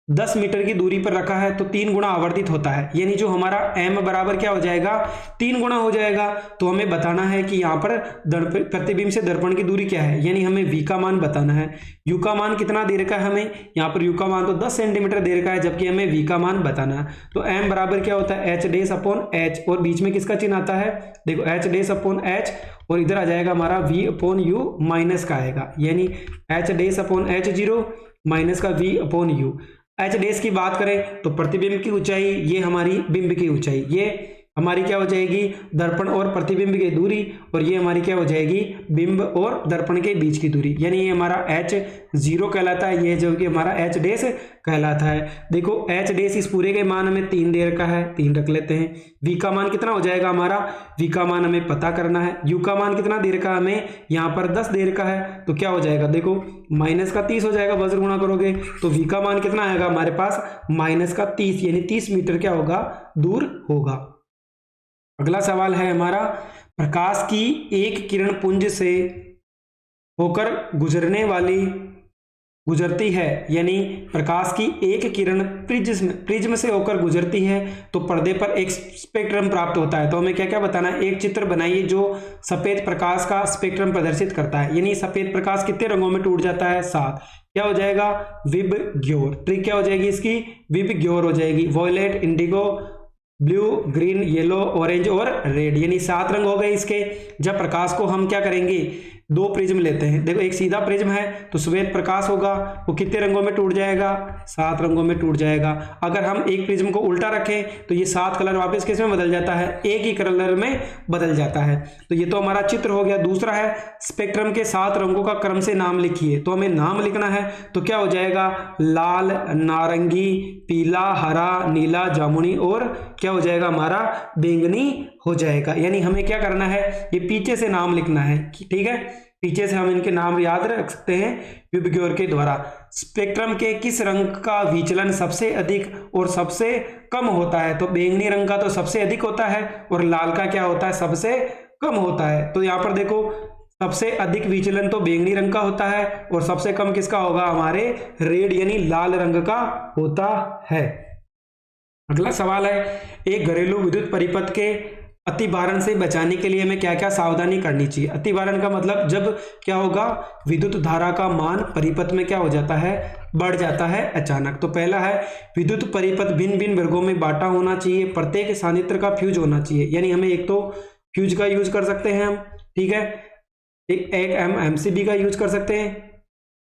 10 मीटर की दूरी पर रखा है तो 3 गुना आवर्तित होता है, यानी जो हमारा m बराबर क्या हो जाएगा, 3 गुना हो जाएगा। तो हमें बताना है कि यहाँ पर प्रतिबिंब से दर्पण की दूरी क्या है, यानी हमें v का मान बताना है। u का मान कितना दे रखा है हमें, यहाँ पर u का मान तो 10 सेंटीमीटर दे रखा है, जबकि हमें v का मान बताना है। तो m बराबर क्या होता है, h/h, और बीच में किसका चिन्ह आता है, देखो h/h, और इधर आ जाएगा हमारा v/u माइनस का आएगा, यानी h/h0 माइनस का v/u। एच डैश की बात करें तो प्रतिबिंब की ऊंचाई, ये हमारी बिंब की ऊंचाई, ये हमारी क्या हो जाएगी, दर्पण और प्रतिबिंब की दूरी, और ये हमारी क्या हो जाएगी, बिंब और दर्पण के बीच की दूरी, यानी ये हमारा h0 कहलाता है, ये जो कि हमारा h डैश कहलाता है। देखो h डैश इस पूरे के मान हमें 3 दे रखा है, 3 रख लेते हैं। v का मान कितना हो जाएगा हमारा, v का मान हमें पता करना है। u का मान कितना दे रखा है हमें, यहाँ पर 10 दे रखा है, तो क्या हो जाएगा, देखो माइनस का 30 हो जाएगा, वज्र गुणा करोगे तो v का मान कितना आएगा हमारे पास, माइनस का 30, यानी 30 मीटर क्या होगा, दूर होगा। अगला सवाल है हमारा, प्रकाश की एक किरण पुंज से होकर गुजरती है, यानी प्रकाश की एक किरण प्रिज्म से होकर गुजरती है तो पर्दे पर एक स्पेक्ट्रम प्राप्त होता है। तो हमें क्या क्या बताना है, एक चित्र बनाइए जो सफेद प्रकाश का स्पेक्ट्रम प्रदर्शित करता है, यानी सफेद प्रकाश कितने रंगों में टूट जाता है, 7। क्या हो जाएगा, विबग्योर। ट्रिक क्या हो जाएगी इसकी, विबग्योर हो जाएगी। Violet, indigo, blue, green, yellow, orange और रेड, यानी 7 रंग हो गए इसके। जब प्रकाश को हम क्या करेंगे, 2 प्रिज्म लेते हैं, देखो एक सीधा प्रिज्म है तो श्वेत प्रकाश होगा, वो कितने रंगों में टूट जाएगा, 7 रंगों में टूट जाएगा। अगर हम एक प्रिज्म को उल्टा रखें तो ये 7 कलर वापस किस में बदल जाता है, एक ही कलर में बदल जाता है। तो ये तो हमारा चित्र हो गया। दूसरा है, स्पेक्ट्रम के 7 रंगों का क्रम से नाम लिखिए। तो हमें नाम लिखना है तो क्या हो जाएगा, लाल, नारंगी, पीला, हरा, नीला, जामुनी, और क्या हो जाएगा हमारा, बैंगनी हो जाएगा। यानी हमें क्या करना है, ये पीछे से नाम लिखना है, ठीक है, पीछे से हम इनके नाम याद रख सकते हैं विबग्योर के द्वारा। स्पेक्ट्रम के किस रंग का विचलन सबसे अधिक और सबसे कम होता है, तो बैंगनी रंग का तो सबसे अधिक होता है और लाल का क्या होता है, सबसे कम होता है। तो यहाँ पर देखो सबसे अधिक विचलन तो बैंगनी रंग का होता है और सबसे कम किसका होगा, हमारे रेड यानी लाल रंग का होता है। अगला सवाल है, एक घरेलू विद्युत परिपथ के अतिभारण से बचाने के लिए हमें क्या क्या सावधानी करनी चाहिए। अतिभारण का मतलब जब क्या होगा, विद्युत धारा का मान परिपथ में क्या हो जाता है, बढ़ जाता है अचानक। तो पहला है, विद्युत परिपथ भिन्न भिन्न वर्गों में बांटा होना चाहिए, प्रत्येक सानित्र का फ्यूज होना चाहिए, यानी हमें एक तो फ्यूज का यूज कर सकते हैं हम, ठीक है, एक एमसीबी का यूज कर सकते हैं,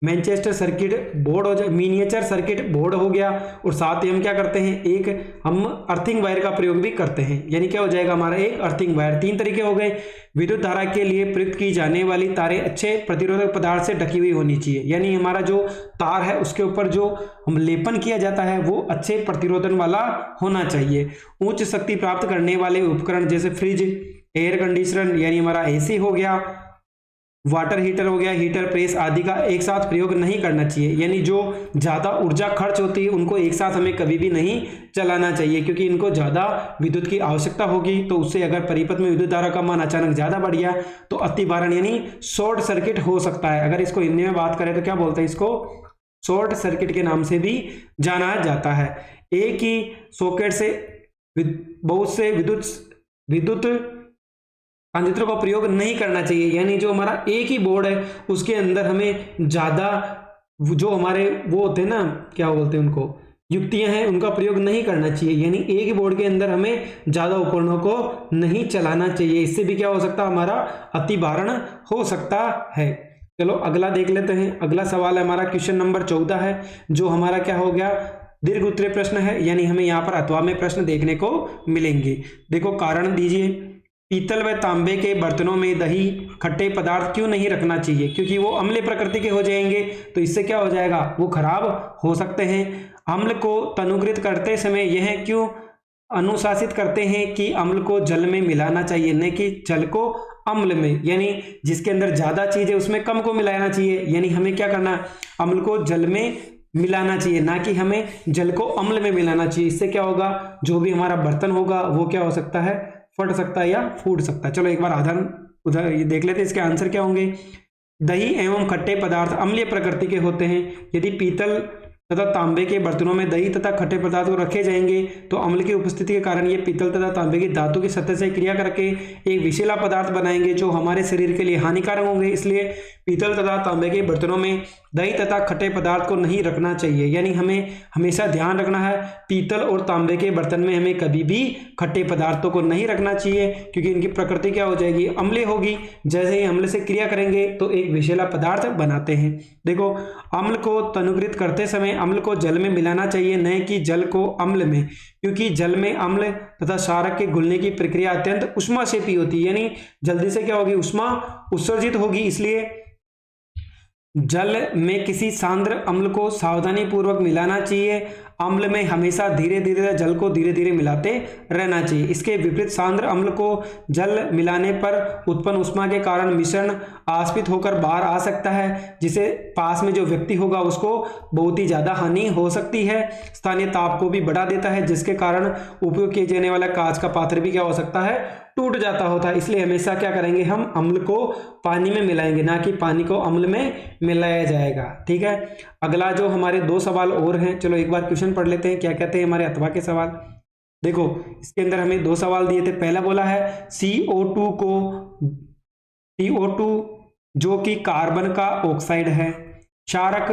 मैनचेस्टर सर्किट बोर्ड हो जाए, मिनिएचर सर्किट बोर्ड हो गया, और साथ ही हम क्या करते हैं, एक हम अर्थिंग वायर का प्रयोग भी करते हैं, यानी क्या हो जाएगा हमारा एक अर्थिंग वायर। तीन तरीके हो गए। विद्युत धारा के लिए प्रयुक्त की जाने वाली तारें अच्छे प्रतिरोधक पदार्थ से ढकी हुई होनी चाहिए, यानी हमारा जो तार है उसके ऊपर जो हम लेपन किया जाता है वो अच्छे प्रतिरोधन वाला होना चाहिए। उच्च शक्ति प्राप्त करने वाले उपकरण जैसे फ्रिज, एयर कंडीशनर यानी हमारा एसी हो गया, वाटर हीटर हो गया, हीटर प्रेस आदि का एक साथ प्रयोग नहीं करना चाहिए, यानी जो ज़्यादा ऊर्जा खर्च होती है उनको एक साथ हमें कभी भी नहीं चलाना चाहिए, क्योंकि इनको ज़्यादा विद्युत की आवश्यकता होगी। तो उससे अगर परिपथ में विद्युत धारा का मान अचानक ज़्यादा बढ़ गया तो अतिभारण यानी शॉर्ट सर्किट हो सकता है। अगर इसको हिंदी में बात करें तो क्या बोलते हैं, इसको शॉर्ट सर्किट के नाम से भी जाना जाता है। एक ही सॉकेट से बहुत से विद्युत संयंत्रों का प्रयोग नहीं करना चाहिए, यानी जो हमारा एक ही बोर्ड है उसके अंदर हमें ज़्यादा जो हमारे वो होते हैं ना, क्या बोलते हैं उनको, युक्तियां हैं, उनका प्रयोग नहीं करना चाहिए, यानी एक ही बोर्ड के अंदर हमें ज़्यादा उपकरणों को नहीं चलाना चाहिए। इससे भी क्या हो सकता है, हमारा अतिभारण हो सकता है। चलो अगला देख लेते हैं। अगला सवाल है हमारा क्वेश्चन नंबर 14 है, जो हमारा क्या हो गया, दीर्घ उत्तरीय प्रश्न है, यानी हमें यहाँ पर अथवा में प्रश्न देखने को मिलेंगे। देखो कारण दीजिए, पीतल व तांबे के बर्तनों में दही खट्टे पदार्थ क्यों नहीं रखना चाहिए, क्योंकि वो अम्लीय प्रकृति के हो जाएंगे, तो इससे क्या हो जाएगा, वो खराब हो सकते हैं। अम्ल को तनुकृत करते समय यह क्यों अनुशासित करते हैं कि अम्ल को जल में मिलाना चाहिए, न कि जल को अम्ल में, यानी जिसके अंदर ज्यादा चीज है उसमें कम को मिलाना चाहिए, यानी हमें क्या करना है, अम्ल को जल में मिलाना चाहिए, ना कि हमें जल को अम्ल में मिलाना चाहिए। इससे क्या होगा, जो भी हमारा बर्तन होगा वो क्या हो सकता है, फट सकता है या फूट सकता है। चलो एक बार उधर ये देख लेते हैं, इसके आंसर क्या होंगे। दही एवं खट्टे पदार्थ अम्लीय प्रकृति के होते हैं। यदि पीतल तथा तांबे के बर्तनों में दही तथा खट्टे पदार्थ को रखे जाएंगे तो अम्ल की उपस्थिति के कारण ये पीतल तथा तांबे की धातु की सतह से क्रिया करके एक विषैला पदार्थ बनाएंगे जो हमारे शरीर के लिए हानिकारक होंगे। इसलिए पीतल तथा तांबे के बर्तनों में दही तथा खट्टे पदार्थ को नहीं रखना चाहिए, यानी हमें हमेशा ध्यान रखना है पीतल और तांबे के बर्तन में हमें कभी भी खट्टे पदार्थों को नहीं रखना चाहिए, क्योंकि इनकी प्रकृति क्या हो जाएगी, अम्लीय होगी। जैसे ही अम्ल से क्रिया करेंगे तो एक विषैला पदार्थ बनाते हैं। देखो, अम्ल को तनुकृत करते समय अम्ल को जल में मिलाना चाहिए, न कि जल को अम्ल में, क्योंकि जल में अम्ल तथा क्षारक के घुलने की प्रक्रिया अत्यंत ऊष्माक्षेपी होती है, यानी जल्दी से क्या होगी, ऊष्मा उत्सर्जित होगी। इसलिए जल में किसी सांद्र अम्ल को सावधानी पूर्वक मिलाना चाहिए। अम्ल में हमेशा धीरे धीरे जल को धीरे धीरे मिलाते रहना चाहिए। इसके विपरीत सांद्र अम्ल को जल मिलाने पर उत्पन्न ऊष्मा के कारण मिश्रण आस्पित होकर बाहर आ सकता है, जिसे पास में जो व्यक्ति होगा उसको बहुत ही ज्यादा हानि हो सकती है। स्थानीय ताप को भी बढ़ा देता है, जिसके कारण उपयोग किए जाने वाला कांच का पात्र भी क्या हो सकता है, टूट जाता होता है। इसलिए हमेशा क्या करेंगे, हम अम्ल को पानी में मिलाएंगे, ना कि पानी को अम्ल में मिलाया जाएगा। ठीक है, अगला जो हमारे दो सवाल और हैं, चलो एक बार क्वेश्चन पढ़ लेते हैं क्या कहते हैं हमारे अथवा के सवाल। देखो, इसके अंदर हमें दो सवाल दिए थे। पहला बोला है CO2 जो कि कार्बन का ऑक्साइड है, क्षारक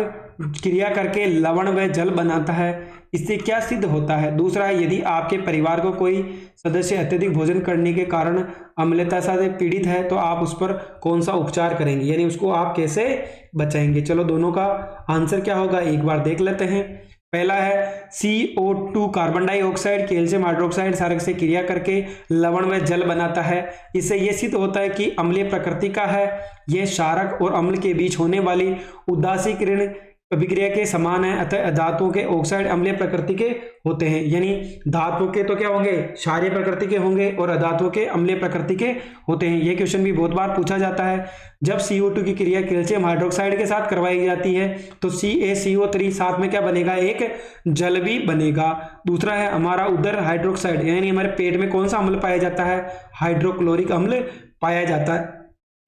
क्रिया करके लवण व जल बनाता है, इससे क्या सिद्ध होता है। दूसरा है, यदि आपके परिवार को कोई सदस्य अत्यधिक भोजन करने के कारण अम्लता से पीड़ित है तो आप उस पर कौन सा उपचार करेंगे, यानी उसको आप कैसे बचाएंगे। चलो दोनों का आंसर क्या होगा एक बार देख लेते हैं। पहला है CO2 carbon dioxide calcium hydroxide क्षारक से क्रिया करके लवण व जल बनाता है। इससे यह सिद्ध होता है कि अम्लीय प्रकृति का है। यह क्षारक और अम्ल के बीच होने वाली उदासीकरण अभिक्रिया के समान है, अतः धातुओं के ऑक्साइड अम्लीय प्रकृति के होते हैं, यानी धातुओं के तो क्या होंगे, क्षारीय प्रकृति के होंगे और अधातुओं के अम्लीय प्रकृति के होते हैं। यह क्वेश्चन भी बहुत बार पूछा जाता है। जब CO2 की क्रिया कैल्शियम हाइड्रोक्साइड के साथ करवाई जाती है तो CaCO3 साथ में क्या बनेगा, एक जल भी बनेगा। दूसरा है हमारा उदर हाइड्रोक्साइड, यानी हमारे पेट में कौन सा अम्ल पाया जाता है, हाइड्रोक्लोरिक अम्ल पाया जाता है।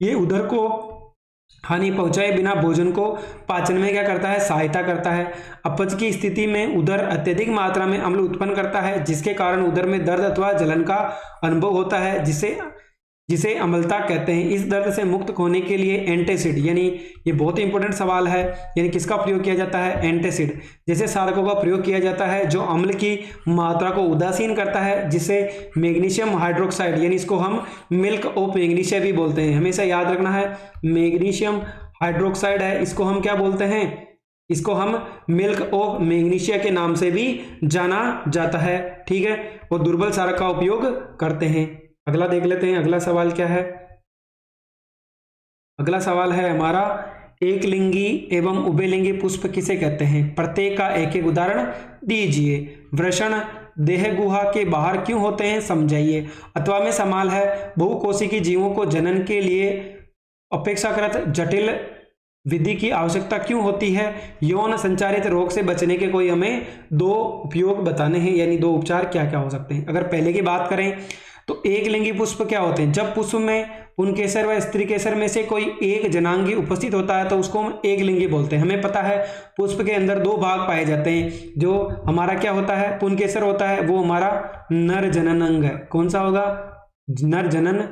ये उदर को हानि पहुंचाए बिना भोजन को पाचन में क्या करता है, सहायता करता है। अपच की स्थिति में उदर अत्यधिक मात्रा में अम्ल उत्पन्न करता है, जिसके कारण उदर में दर्द अथवा जलन का अनुभव होता है, जिसे अम्लता कहते हैं। इस दर्द से मुक्त होने के लिए एंटासिड, यानी ये बहुत ही इंपॉर्टेंट सवाल है, यानी किसका प्रयोग किया जाता है, एंटासिड जैसे क्षारकों का प्रयोग किया जाता है जो अम्ल की मात्रा को उदासीन करता है, जिसे मैग्नीशियम हाइड्रोक्साइड, यानी इसको हम मिल्क ऑफ मैग्नीशिया भी बोलते हैं। हमेशा याद रखना है, मैग्नीशियम हाइड्रोक्साइड है, इसको हम क्या बोलते हैं, इसको हम मिल्क ऑफ मैग्नीशिया के नाम से भी जाना जाता है, ठीक है। और दुर्बल क्षारक का उपयोग करते हैं। अगला देख लेते हैं, अगला सवाल क्या है। अगला सवाल है हमारा, एक लिंगी एवं उभयलिंगी पुष्प किसे कहते हैं? प्रत्येक का एक एक उदाहरण दीजिए। वृषण देह गुहा के बाहर क्यों होते हैं, समझाइए। अथवा में सवाल है, बहुकोशिकीय जीवों को जनन के लिए अपेक्षाकृत जटिल विधि की आवश्यकता क्यों होती है? यौन संचारित रोग से बचने के कोई हमें दो उपयोग बताने हैं, यानी दो उपचार क्या क्या हो सकते हैं। अगर पहले की बात करें तो एक लिंगी पुष्प क्या होते हैं? जब पुष्प में पुंकेसर व स्त्री केसर में से कोई एक जनांगी उपस्थित होता है तो उसको हम एक लिंगी बोलते हैं। हमें पता है पुष्प के अंदर दो भाग पाए जाते हैं। जो हमारा क्या होता है, पुंकेसर होता है, वो हमारा नर जनन अंग है। कौन सा होगा? नर जनन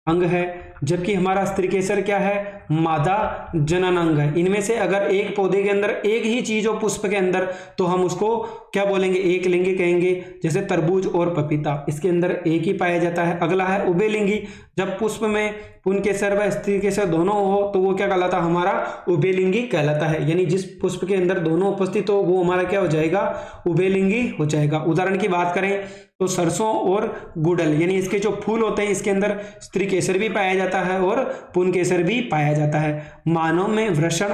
अंग है। जबकि हमारा स्त्रीकेसर क्या है? मादा जनन अंग है। इनमें से अगर एक पौधे के अंदर एक ही चीज हो पुष्प के अंदर तो हम उसको क्या बोलेंगे? एक लिंगी कहेंगे। जैसे तरबूज और पपीता, इसके अंदर एक ही पाया जाता है। अगला है उभयलिंगी। जब पुष्प में पुंकेसर व स्त्रीकेसर दोनों हो तो वो क्या कहलाता है? हमारा उभयलिंगी कहलाता है। यानी जिस पुष्प के अंदर दोनों उपस्थित हो वो हमारा क्या हो जाएगा? उभयलिंगी हो जाएगा। उदाहरण की बात करें तो सरसों और गुड़हल, यानी इसके जो फूल होते हैं इसके अंदर स्त्रीकेसर भी पाया जाता है और पुंकेसर भी पाया जाता है। मानव में वृषण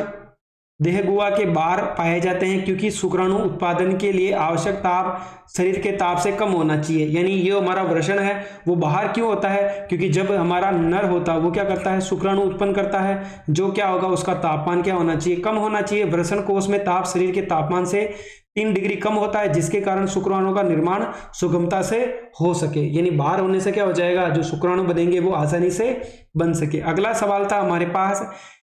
देहगुहा के बाहर पाए जाते हैं क्योंकि शुक्राणु उत्पादन के लिए आवश्यक ताप शरीर के ताप से कम होना चाहिए। यानी ये हमारा वृषण है वो बाहर क्यों होता है? क्योंकि जब हमारा नर होता है वो क्या करता है? शुक्राणु उत्पन्न करता है। जो क्या होगा, उसका तापमान क्या होना चाहिए? कम होना चाहिए। वृषण कोष में ताप शरीर के तापमान से 3 डिग्री कम होता है, जिसके कारण शुक्राणु का निर्माण सुगमता से हो सके। यानी बाहर होने से क्या हो जाएगा? जो शुक्राणु बनेंगे वो आसानी से बन सके। अगला सवाल था हमारे पास,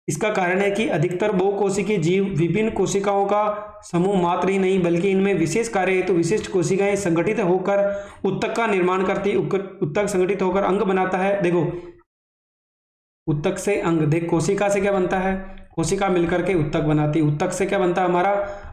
इसका कारण है कि अधिकतर बहुकोशिकीय जीव विभिन्न कोशिकाओं का समूह मात्र ही नहीं बल्कि इनमें विशेष कार्य हेतु विशिष्ट कोशिकाएं संगठित होकर उत्तक का निर्माण करती। उत्तक संगठित होकर अंग बनाता है। देखो उत्तक से अंग, देख कोशिका से क्या बनता है? कोशिका मिलकर के उत्तक बनाती है। उत्तक से क्या बनता है? हमारा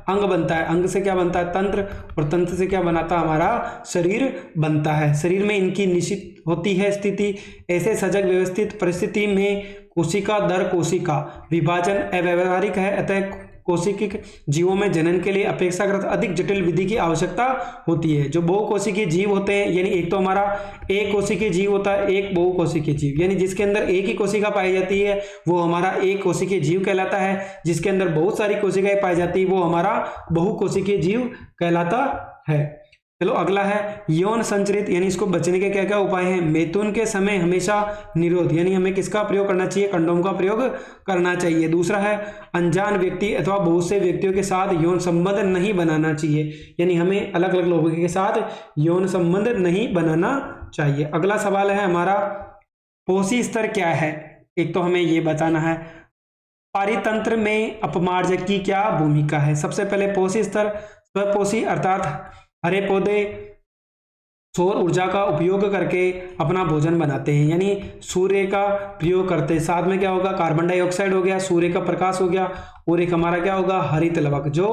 अंग बनता है। अंग से क्या बनता है? तंत्र। और तंत्र से क्या बनाता है? हमारा शरीर बनता है। शरीर में इनकी निश्चित होती है स्थिति। ऐसे सजग व्यवस्थित परिस्थिति में कोशिका दर कोशिका विभाजन अव्यावहारिक है। अतः कोशिकीय जीवों में जनन के लिए अपेक्षाकृत अधिक जटिल विधि की आवश्यकता होती है। जो बहुकोशिकीय जीव होते हैं, यानी एक तो हमारा एक कोशिकीय जीव होता है, एक बहुकोशिकीय जीव, यानी जिसके अंदर एक ही कोशिका पाई जाती है वो हमारा एक कोशिकीय जीव कहलाता है। जिसके अंदर बहुत सारी कोशिकाएं पाई जाती है वो हमारा बहुकोशिकीय जीव कहलाता है। चलो अगला है यौन संचरित, यानी इसको बचने के क्या क्या उपाय हैं? मैथुन के समय हमेशा निरोध, यानी हमें किसका प्रयोग करना चाहिए? कंडोम का प्रयोग करना चाहिए। दूसरा है अनजान व्यक्ति अथवा बहुत से व्यक्तियों के साथ यौन संबंध नहीं बनाना चाहिए, यानी हमें अलग अलग लोगों के साथ यौन संबंध नहीं बनाना चाहिए। अगला सवाल है हमारा, पोषी स्तर क्या है? एक तो हमें ये बताना है पारितंत्र में अपमार्जक की क्या भूमिका है। सबसे पहले पोषी स्तर, स्वपोषी अर्थात हरे पौधे सौर ऊर्जा का उपयोग करके अपना भोजन बनाते हैं, यानी सूर्य का प्रयोग करते हैं। साथ में क्या होगा? कार्बन डाइऑक्साइड हो गया, सूर्य का प्रकाश हो गया, और एक हमारा क्या होगा? हरित लवक, जो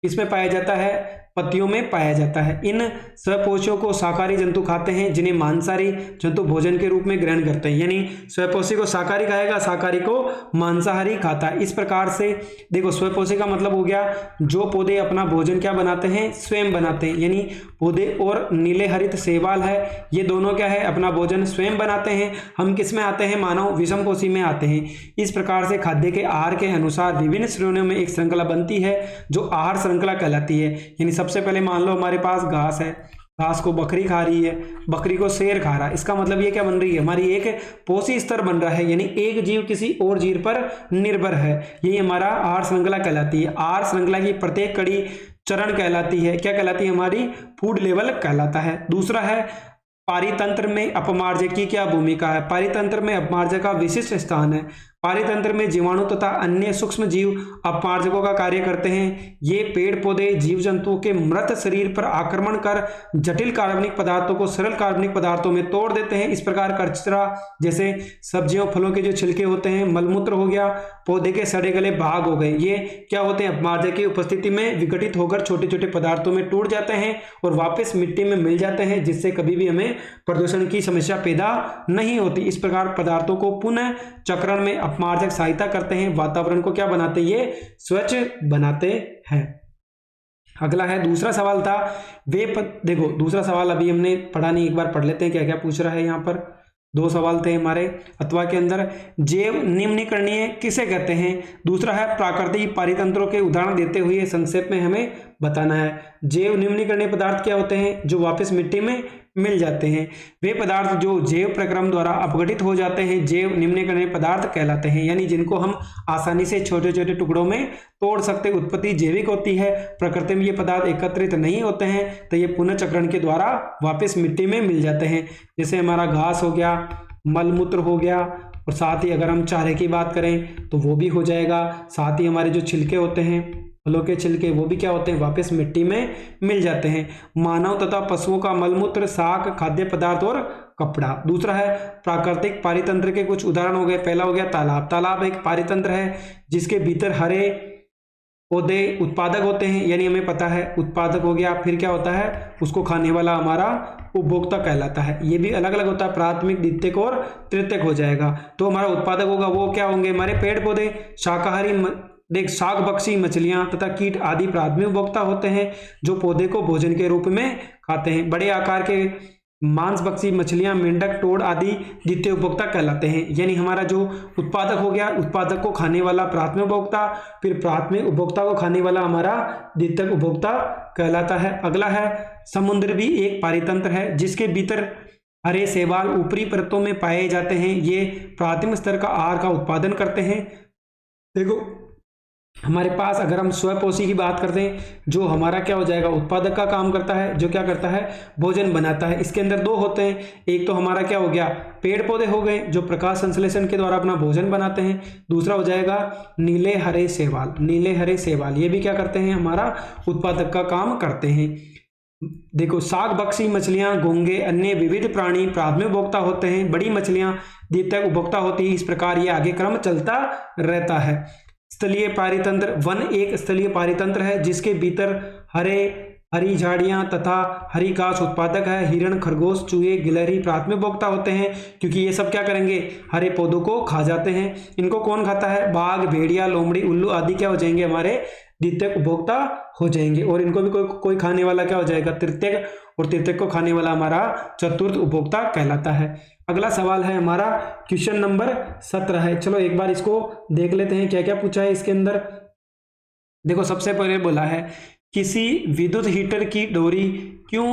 इसमें पाया जाता है पत्तियों में पाया जाता है। इन स्वपोषियों को शाकाहारी जंतु खाते हैं जिन्हें मांसाहारी जंतु भोजन के रूप में ग्रहण करते हैं। यानी स्वपोषी को शाकाहारी खाएगा, शाकाहारी को मांसाहारी खाता है। इस प्रकार से देखो स्वपोषी का मतलब हो गया जो पौधे अपना भोजन क्या बनाते हैं? स्वयं बनाते हैं। यानी पौधे और नीले हरित शैवाल है, ये दोनों क्या है? अपना भोजन स्वयं बनाते हैं। हम किस में आते हैं? मानव विषमकोशी में आते हैं। इस प्रकार से खाद्य के आहार के अनुसार विभिन्न श्रेणियों में एक श्रृंखला बनती है जो आहार श्रृंखला कहलाती है। यानी सबसे पहले मान लो हमारे पास घास है, घास को बकरी खा रही है, बकरी को शेर खा रहा है। इसका मतलब ये क्या बन रही है? हमारी एक पोषी स्तर बन रहा है, यानी एक जीव किसी और जीव पर निर्भर है। यही हमारा आहार श्रृंखला कहलाती है। आहार श्रृंखला की प्रत्येक कड़ी चरण कहलाती है। क्या कहलाती है? हमारी फूड लेवल कहलाता है। दूसरा है पारितंत्र में अपमार्जक की क्या भूमिका है? पारितंत्र में अपमार्जक का विशिष्ट स्थान है। पारितंत्र में जीवाणु तथा अन्य सूक्ष्म जीव अपमार्जकों का कार्य करते हैं। ये पेड़ पौधे जीव जंतुओं के मृत शरीर पर आक्रमण कर जटिल कार्बनिक पदार्थों को सरल कार्बनिक पदार्थों में तोड़ देते हैं। इस प्रकार कचरा जैसे सब्जियों फलों के जो छिलके होते हैं, मलमूत्र हो गया, पौधे के सड़े गले भाग हो गए, ये क्या होते हैं? अपमार्जक की उपस्थिति में विघटित होकर छोटे छोटे पदार्थों में टूट जाते हैं और वापस मिट्टी में मिल जाते हैं, जिससे कभी भी हमें प्रदूषण की समस्या पैदा नहीं होती। इस प्रकार पदार्थों को पुनः चक्रण में अपमार्जक सहायता करते हैं, वातावरण को क्या बनाते हैं, ये स्वच्छ बनाते हैं। अगला है दूसरा सवाल था देखो दूसरा सवाल अभी हमने पढ़ा नहीं, एक बार पढ़ लेते हैं क्या क्या पूछ रहा है। यहाँ पर दो सवाल थे हमारे अथवा के अंदर, जैव निम्नीकरणीय किसे कहते हैं। दूसरा है प्राकृतिक पारितंत्रों के उदाहरण देते हुए संक्षेप में हमें बताना है। जैव निम्नीकरणीय पदार्थ क्या होते हैं, जो वापस मिट्टी में मिल जाते हैं। वे पदार्थ जो जैव प्रक्रम द्वारा अपघटित हो जाते हैं जैव निम्नीकरणीय पदार्थ कहलाते हैं, यानी जिनको हम आसानी से छोटे छोटे टुकड़ों में तोड़ सकते। उत्पत्ति जैविक होती है, प्रकृति में ये पदार्थ एकत्रित नहीं होते हैं, तो ये पुनर्चक्रण के द्वारा वापस मिट्टी में मिल जाते हैं। जैसे हमारा घास हो गया, मलमूत्र हो गया, और साथ ही अगर हम चारे की बात करें तो वो भी हो जाएगा। साथ ही हमारे जो छिलके होते हैं, फलों के छिलके, वो भी क्या होते हैं, वापस मिट्टी में मिल जाते हैं। मानव तथा पशुओं का मलमूत्र, शाक, खाद्य पदार्थ और कपड़ा। दूसरा है प्राकृतिक पारितंत्र के कुछ उदाहरण हो गए। पहला हो गया तालाब। तालाब एक पारितंत्र है जिसके भीतर हरे पौधे उत्पादक होते हैं, यानी हमें पता है उत्पादक हो गया। फिर क्या होता है, उसको खाने वाला हमारा उपभोक्ता कहलाता है। ये भी अलग अलग होता है, प्राथमिक, द्वितीयक और तृतीयक हो जाएगा। तो हमारा उत्पादक होगा वो क्या होंगे, हमारे पेड़ पौधे। शाकाहारी शाक बक्सी मछलियां तथा कीट आदि प्राथमिक उपभोक्ता होते हैं जो पौधे को भोजन के रूप में खाते हैं। बड़े आकार के मांस बक्सी मछलियां, मेंढक, टोड आदि द्वितीय उपभोक्ता कहलाते हैं। यानी हमारा जो उत्पादक हो गया, उत्पादक को खाने वाला प्राथमिक उपभोक्ता, फिर प्राथमिक उपभोक्ता को खाने वाला हमारा द्वितीयक उपभोक्ता कहलाता है। अगला है समुद्र भी एक पारितंत्र है जिसके भीतर हरे शैवाल ऊपरी परतों में पाए जाते हैं। ये प्राथमिक स्तर का आहार का उत्पादन करते हैं। देखो हमारे पास अगर हम स्वपोषी की बात करते हैं, जो हमारा क्या हो जाएगा, उत्पादक का काम करता है, जो क्या करता है, भोजन बनाता है। इसके अंदर दो होते हैं, एक तो हमारा क्या हो गया, पेड़ पौधे हो गए जो प्रकाश संश्लेषण के द्वारा अपना भोजन बनाते हैं। दूसरा हो जाएगा नीले हरे शैवाल। नीले हरे शैवाल ये भी क्या करते हैं, हमारा उत्पादक का काम करते हैं। देखो शाक बक्सी मछलियां, घोंगे, अन्य विविध प्राणी प्राथमिक उपभोक्ता होते हैं। बड़ी मछलियां द्वितीयक उपभोक्ता होती है। इस प्रकार ये आगे क्रम चलता रहता है। स्थलीय पारितंत्र। वन एक स्थलीय पारितंत्र है जिसके भीतर हरी झाड़ियां तथा हरी घास उत्पादक है। हिरण, खरगोश, चूहे, गिलहरी प्राथमिक उपभोक्ता होते हैं क्योंकि ये सब क्या करेंगे, हरे पौधों को खा जाते हैं। इनको कौन खाता है, बाघ, भेड़िया, लोमड़ी, उल्लू आदि क्या हो जाएंगे, हमारे द्वितीयक उपभोक्ता हो जाएंगे। और इनको भी कोई खाने वाला क्या हो जाएगा, तृतीयक, और तृतीयक को खाने वाला हमारा चतुर्थ उपभोक्ता कहलाता है। अगला सवाल है हमारा क्वेश्चन नंबर 17 है। चलो एक बार इसको देख लेते हैं क्या क्या पूछा है इसके अंदर। देखो सबसे पहले बोला है किसी विद्युत हीटर की डोरी क्यों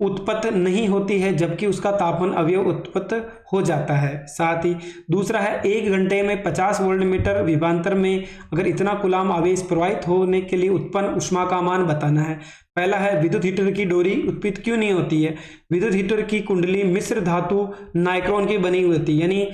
उत्पन्न नहीं होती है जबकि उसका तापमान अवयव उत्पन्न हो जाता है। साथ ही दूसरा है 1 घंटे में 50 वोल्ट मीटर विभवांतर में अगर इतना कूलाम आवेश प्रवाहित होने के लिए उत्पन्न ऊष्मा का मान बताना है। पहला है विद्युत हीटर की डोरी उत्पन्न क्यों नहीं होती है। विद्युत हीटर की कुंडली मिश्र धातु नाइक्रोन की बनी हुई होती है, यानी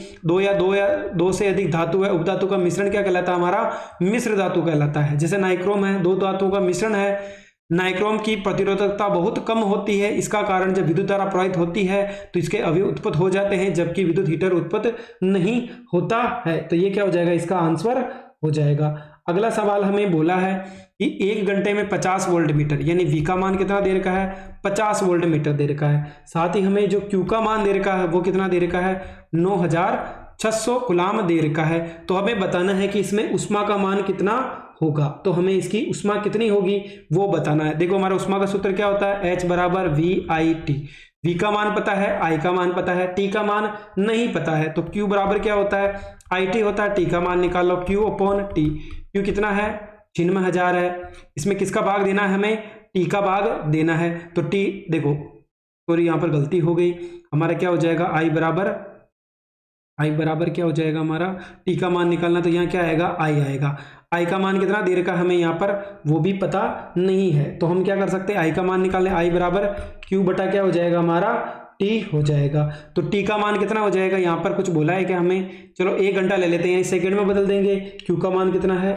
दो से अधिक धातु है, उपधातु का मिश्रण क्या कहलाता है, हमारा मिश्र धातु कहलाता है। जैसे नाइक्रोम है, 2 धातुओं का मिश्रण है। नाइक्रोम की प्रतिरोधकता बहुत कम होती है, इसका कारण जब विद्युत धारा प्रवाहित होती है तो इसके अवयव उत्पन्न हो जाते हैं जबकि विद्युत हीटर उत्पन्न नहीं होता है। तो ये क्या हो जाएगा, इसका आंसर हो जाएगा। अगला सवाल हमें बोला है कि 1 घंटे में 50 वोल्ट मीटर, यानी V का मान कितना दे रखा है, 50 वोल्ट मीटर दे रखा है। साथ ही हमें जो Q का मान दे रखा है वो कितना दे रखा है, 9600 कूलाम दे रखा है। तो हमें बताना है कि इसमें ऊष्मा का मान कितना होगा, तो हमें इसकी ऊष्मा कितनी होगी वो बताना है। देखो हमारा ऊष्मा का सूत्र क्या होता है, H बराबर VIT। V का मान पता है, I का मान पता है, T का मान नहीं पता है, तो Q बराबर क्या होता है, IT होता है। T का मान निकाल लो, Q अपॉन T। Q कितना है, 96,000 है। इसमें किसका भाग देना है, हमें T का भाग देना है। तो T देखो सॉरी यहाँ पर गलती हो गई, हमारा क्या हो जाएगा, I बराबर क्या हो जाएगा, हमारा T का मान निकालना, तो यहाँ क्या आएगा, I आएगा। I का मान कितना दे रखा हमें यहाँ पर वो भी पता नहीं है, तो हम क्या कर सकते हैं, I का मान निकालें। I बराबर Q बटा क्या हो जाएगा, हमारा T हो जाएगा। तो T का मान कितना हो जाएगा, यहाँ पर कुछ बोला है क्या हमें, चलो 1 घंटा ले लेते हैं, सेकंड में बदल देंगे। Q का मान कितना है,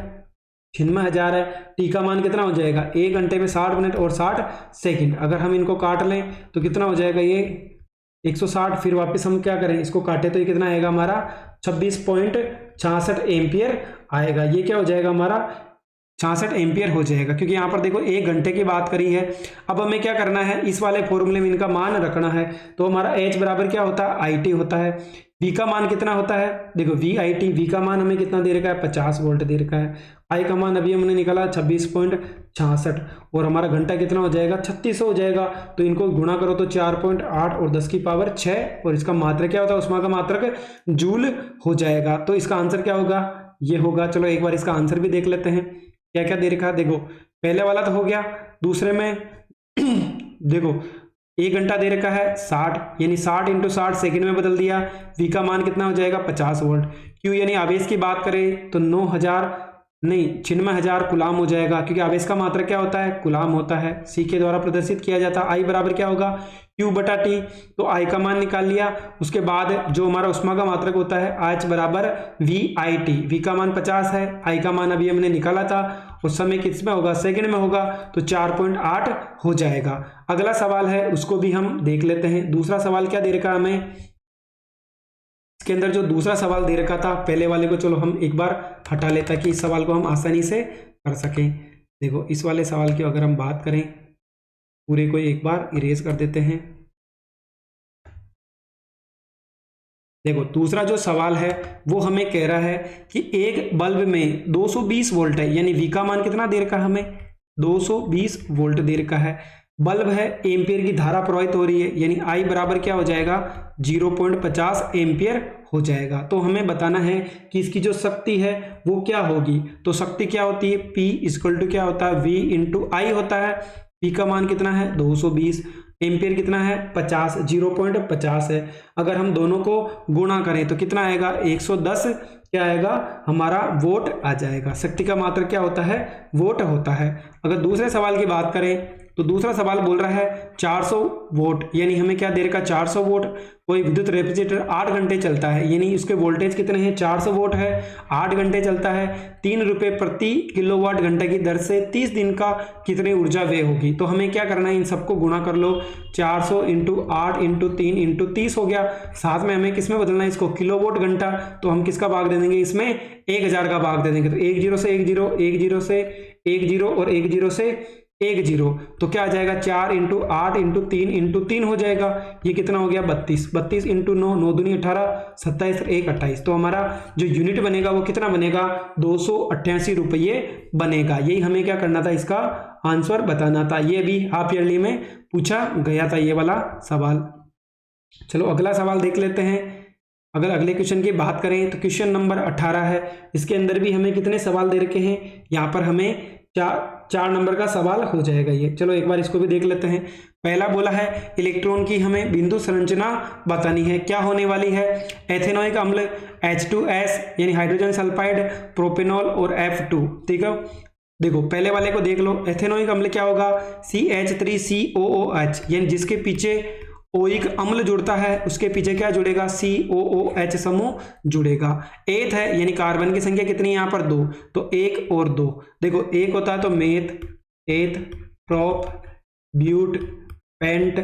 96,000 है। T का मान कितना हो जाएगा, 1 घंटे में 60 मिनट और 60 सेकंड। अगर हम इनको काट लें तो कितना हो जाएगा, ये 160। फिर वापस हम क्या करें, इसको काटे तो ये कितना आएगा, हमारा 26.66 एम्पियर आएगा। ये क्या हो जाएगा, हमारा 66 एम्पियर हो जाएगा, क्योंकि यहाँ पर देखो 1 घंटे की बात करी है। अब हमें क्या करना है, इस वाले फॉर्मूले में इनका मान रखना है। तो हमारा H बराबर क्या होता है, IT होता है। V का मान कितना होता है, देखो VIT, V का मान हमें कितना दे रखा है, 50 वोल्ट दे रखा है। I का मान अभी हमने निकाला 26.66 और हमारा घंटा कितना हो जाएगा, 3600 हो जाएगा। तो इनको गुणा करो तो 4.8 और 10 की पावर 6 और इसका मात्रक क्या होता है, उष्मा का मात्रक जूल हो जाएगा। तो इसका आंसर क्या होगा, ये होगा। चलो एक बार इसका आंसर भी देख लेते हैं, क्या क्या दे रखा है। देखो पहले वाला तो हो गया, दूसरे में देखो 1 घंटा दे रखा है 60, यानी 60 × 60 सेकंड में बदल दिया। V का मान कितना हो जाएगा, 50 वोल्ट। Q यानी आवेश की बात करें तो 96,000 कुलाम हो जाएगा, क्योंकि आवेश का मात्रक क्या होता है, कुलाम होता है। C के द्वारा प्रदर्शित किया जाता है। I बराबर क्या होगा, Q/T। तो I का मान निकाल लिया। उसके बाद जो हमारा उष्मा का मात्रक होता है H बराबर VIT। V का मान 50 है, I का मान अभी हमने निकाला था, उस समय किस में होगा, सेकंड में होगा, तो 4.8 हो जाएगा। अगला सवाल है उसको भी हम देख लेते हैं। दूसरा सवाल क्या दे रखा है हमें, इसके अंदर जो दूसरा सवाल दे रखा था पहले वाले को, चलो हम एक बार हटा लेते हैं कि इस सवाल को हम आसानी से कर सकें। देखो इस वाले सवाल की अगर हम बात करें, पूरे को एक बार इरेज कर देते हैं। देखो दूसरा जो सवाल है वो हमें कह रहा है कि एक बल्ब में 220 वोल्ट है, यानी V का मान कितना दे रखा है हमें, 220 वोल्ट दे रखा है। बल्ब है, एम्पियर की धारा प्रवाहित हो रही है, यानी I बराबर क्या हो जाएगा, 0.50 एम्पियर हो जाएगा। तो हमें बताना है कि इसकी जो शक्ति है वो क्या होगी। तो शक्ति क्या होती है, P = क्या होता है, V × I होता है। P का मान कितना है, 220, एम्पियर कितना है, 50, 0.50 है। अगर हम दोनों को गुणा करें तो कितना आएगा, 110 क्या आएगा हमारा, वोट आ जाएगा। शक्ति का मात्रक क्या होता है, वोट होता है। अगर दूसरे सवाल की बात करें तो दूसरा सवाल बोल रहा है 400 वोट, यानी हमें क्या दे रखा, 400 वोट। कोई विद्युत रेफ्रिजरेटर 8 घंटे चलता है, यानी उसके वोल्टेज कितने हैं, 400 वोट है, 8 घंटे चलता है, 3 रुपये प्रति किलोवाट घंटे की दर से 30 दिन का कितनी ऊर्जा व्यय होगी। तो हमें क्या करना है, इन सबको गुणा कर लो, 400 × 8 × 3 × 30 हो गया। साथ में हमें किस में बदलना है इसको, किलोवाट घंटा। तो हम किसका भाग दे देंगे इसमें, 1000 का भाग दे देंगे। तो 1 0 से 1 0, 1 0 से 1 0 और 1 0 से 1 0, तो क्या आ जाएगा, 4 × 8 × 3 × 3 हो जाएगा। ये कितना हो गया, 32, 32 × 9, 9 दूनी 18, 27 और 1 28। तो हमारा जो यूनिट बनेगा वो कितना बनेगा, 288 रुपये बनेगा। यही हमें क्या करना था, इसका आंसर बताना था। ये भी हाफ ईयरली में पूछा गया था ये वाला सवाल। चलो अगला सवाल देख लेते हैं। अगर अगले क्वेश्चन की बात करें तो क्वेश्चन नंबर 18 है। इसके अंदर भी हमें कितने सवाल दे रखे हैं, यहाँ पर हमें 4 नंबर का सवाल हो जाएगा ये। चलो एक बार इसको भी देख लेते हैं। पहला बोला है इलेक्ट्रॉन की हमें बिंदु संरचना बतानी है। क्या होने वाली है, एथेनोइक अम्ल H2S यानी हाइड्रोजन सल्फाइड, प्रोपेनॉल और F2। ठीक है, देखो पहले वाले को देख लो। एथेनोइक अम्ल क्या होगा, CH3COOH, यानी जिसके पीछे ओइक अम्ल जुड़ता है उसके पीछे क्या जुड़ेगा, COOH समूह जुड़ेगा। एथ है, यानी कार्बन की संख्या कितनी है यहाँ पर, 2, तो 1 और 2। देखो एक होता है तो मेथ, एथ, प्रोप, ब्यूट, पेंट,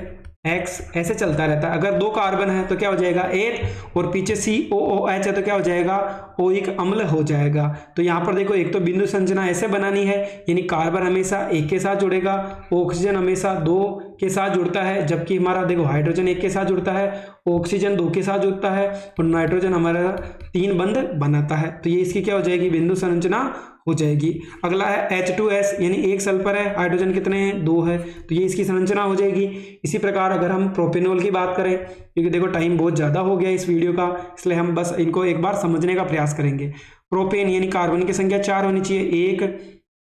एक्स, ऐसे चलता रहता है। अगर 2 कार्बन है तो क्या हो जाएगा, एथ, और पीछे COOH है तो क्या हो जाएगा, ओइक अम्ल हो जाएगा। तो यहाँ पर देखो एक तो बिंदु संरचना ऐसे बनानी है, यानी कार्बन हमेशा 1 के साथ जुड़ेगा, ऑक्सीजन हमेशा 2 के साथ जुड़ता है, जबकि हमारा देखो हाइड्रोजन 1 के साथ जुड़ता है, ऑक्सीजन 2 के साथ जुड़ता है और नाइट्रोजन हमारा 3 बंध बनाता है। तो ये इसकी क्या हो जाएगी, बिंदु संरचना हो जाएगी। अगला है H2S, यानी 1 सल्फर है, हाइड्रोजन कितने हैं, 2 है, तो ये इसकी संरचना हो जाएगी। इसी प्रकार अगर हम प्रोपेनॉल की बात करें, क्योंकि देखो टाइम बहुत ज़्यादा हो गया इस वीडियो का, इसलिए हम बस इनको एक बार समझने का प्रयास करेंगे। प्रोपेन यानी कार्बन की संख्या 4 होनी चाहिए, 1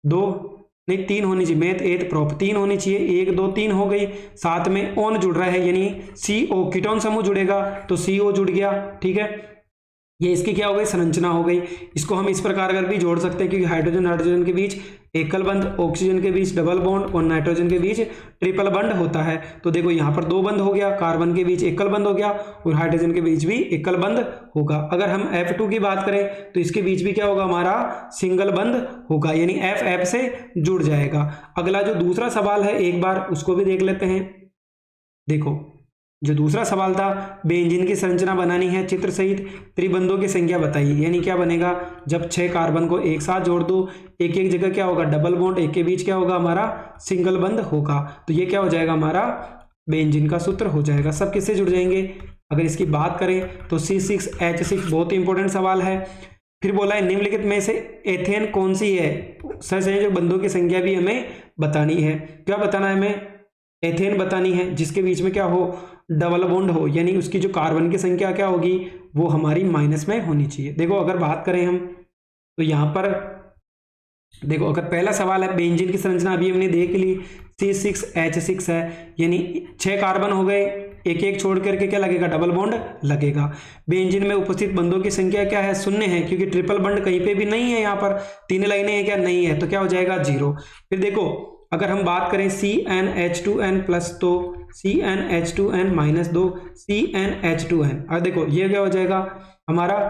2 नहीं 3 होनी चाहिए, मेथ एथ प्रोप 3 होनी चाहिए, 1 2 3 हो गई। साथ में ओन जुड़ रहा है, यानी CO कीटोन समूह जुड़ेगा तो CO जुड़ गया। ठीक है, ये इसकी क्या हो गई, संरचना हो गई। इसको हम इस प्रकार अगर भी जोड़ सकते हैं, क्योंकि हाइड्रोजन हाइड्रोजन के बीच एकल बंध, ऑक्सीजन के बीच डबल बॉन्ड और नाइट्रोजन के बीच ट्रिपल बंध होता है। तो देखो यहाँ पर 2 बंध हो गया, कार्बन के बीच एकल बंध हो गया और हाइड्रोजन के बीच भी एकल बंध होगा। अगर हम F2 की बात करें तो इसके बीच भी क्या होगा, हमारा सिंगल बंध होगा, यानी F से जुड़ जाएगा। अगला जो दूसरा सवाल है एक बार उसको भी देख लेते हैं। देखो जो दूसरा सवाल था, बेंजीन की संरचना बनानी है चित्र सहित, त्रिबंधों की संख्या बताइए। यानी क्या बनेगा, जब 6 कार्बन को एक साथ जोड़ दो, एक एक जगह क्या होगा डबल बॉन्ड, एक के बीच क्या होगा हमारा सिंगल बंध होगा, तो ये क्या हो जाएगा हमारा बेंजीन का सूत्र हो जाएगा। सब किससे जुड़ जाएंगे, अगर इसकी बात करें तो C6H6 बहुत ही इंपॉर्टेंट सवाल है। फिर बोला है निम्नलिखित में से एथेन कौन सी है, सहसंयोजक बंधों की संख्या भी हमें बतानी है। क्या बताना है हमें, एथेन बतानी है जिसके बीच में क्या हो डबल बॉन्ड हो, यानी उसकी जो कार्बन की संख्या क्या होगी वो हमारी माइनस में होनी चाहिए। देखो अगर बात करें हम तो यहाँ पर देखो, अगर पहला सवाल है बेंजीन की संरचना अभी हमने देख ली, C6H6 है, यानी 6 कार्बन हो गए, एक एक छोड़ करके क्या लगेगा डबल बॉन्ड लगेगा। बेंजीन में उपस्थित बंधों की संख्या क्या है, शून्य है, क्योंकि ट्रिपल बॉन्ड कहीं पे भी नहीं है, यहाँ पर 3 लाइनें हैं क्या, नहीं है, तो क्या हो जाएगा 0। फिर देखो अगर हम बात करें CnH2n प्लस, तो CnH2n माइनस 2 CnH2n, अब देखो ये क्या हो जाएगा हमारा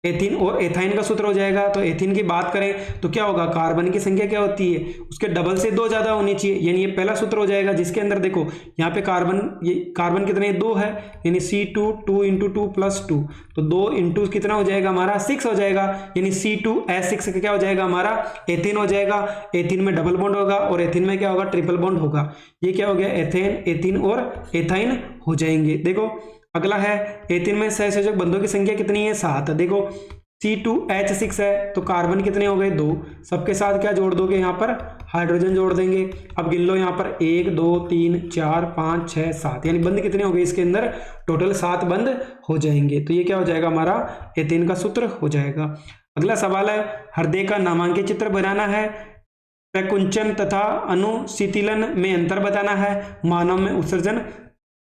एथीन और एथाइन का सूत्र हो जाएगा। तो एथीन की बात करें तो क्या होगा, कार्बन की संख्या क्या होती है उसके डबल से 2 ज्यादा होनी चाहिए, यानी ये पहला सूत्र हो जाएगा, जिसके अंदर देखो यहाँ पे कार्बन कितने 2 है, यानी C2 2 इंटू 2 प्लस 2, तो 2 इंटू कितना हो जाएगा हमारा 6 हो जाएगा, यानी C2H6 क्या हो जाएगा हमारा एथीन हो जाएगा। एथीन में डबल बॉन्ड होगा और एथीन में क्या होगा ट्रिपल बॉन्ड होगा, ये क्या हो गया एथेन, एथीन और एथाइन हो जाएंगे। देखो अगला है एथीन में सहसंयोजक बंधों की संख्या कितनी है 7। देखो C2H6 है तो कार्बन कितने हो गए 2, सबके साथ क्या जोड़ दोगे यहाँ पर हाइड्रोजन जोड़ देंगे। अब गिन लो यहाँ पर 1 2 3 4 5 6 7, यानी बंध कितने हो गए इसके अंदर टोटल 7 बंध हो जाएंगे, तो ये क्या हो जाएगा हमारा एथीन का सूत्र हो जाएगा। अगला सवाल है हृदय का नामांकित चित्र बनाना है, प्रकुंचन तथा अनुशीतलन में अंतर बताना है, मानव में उत्सर्जन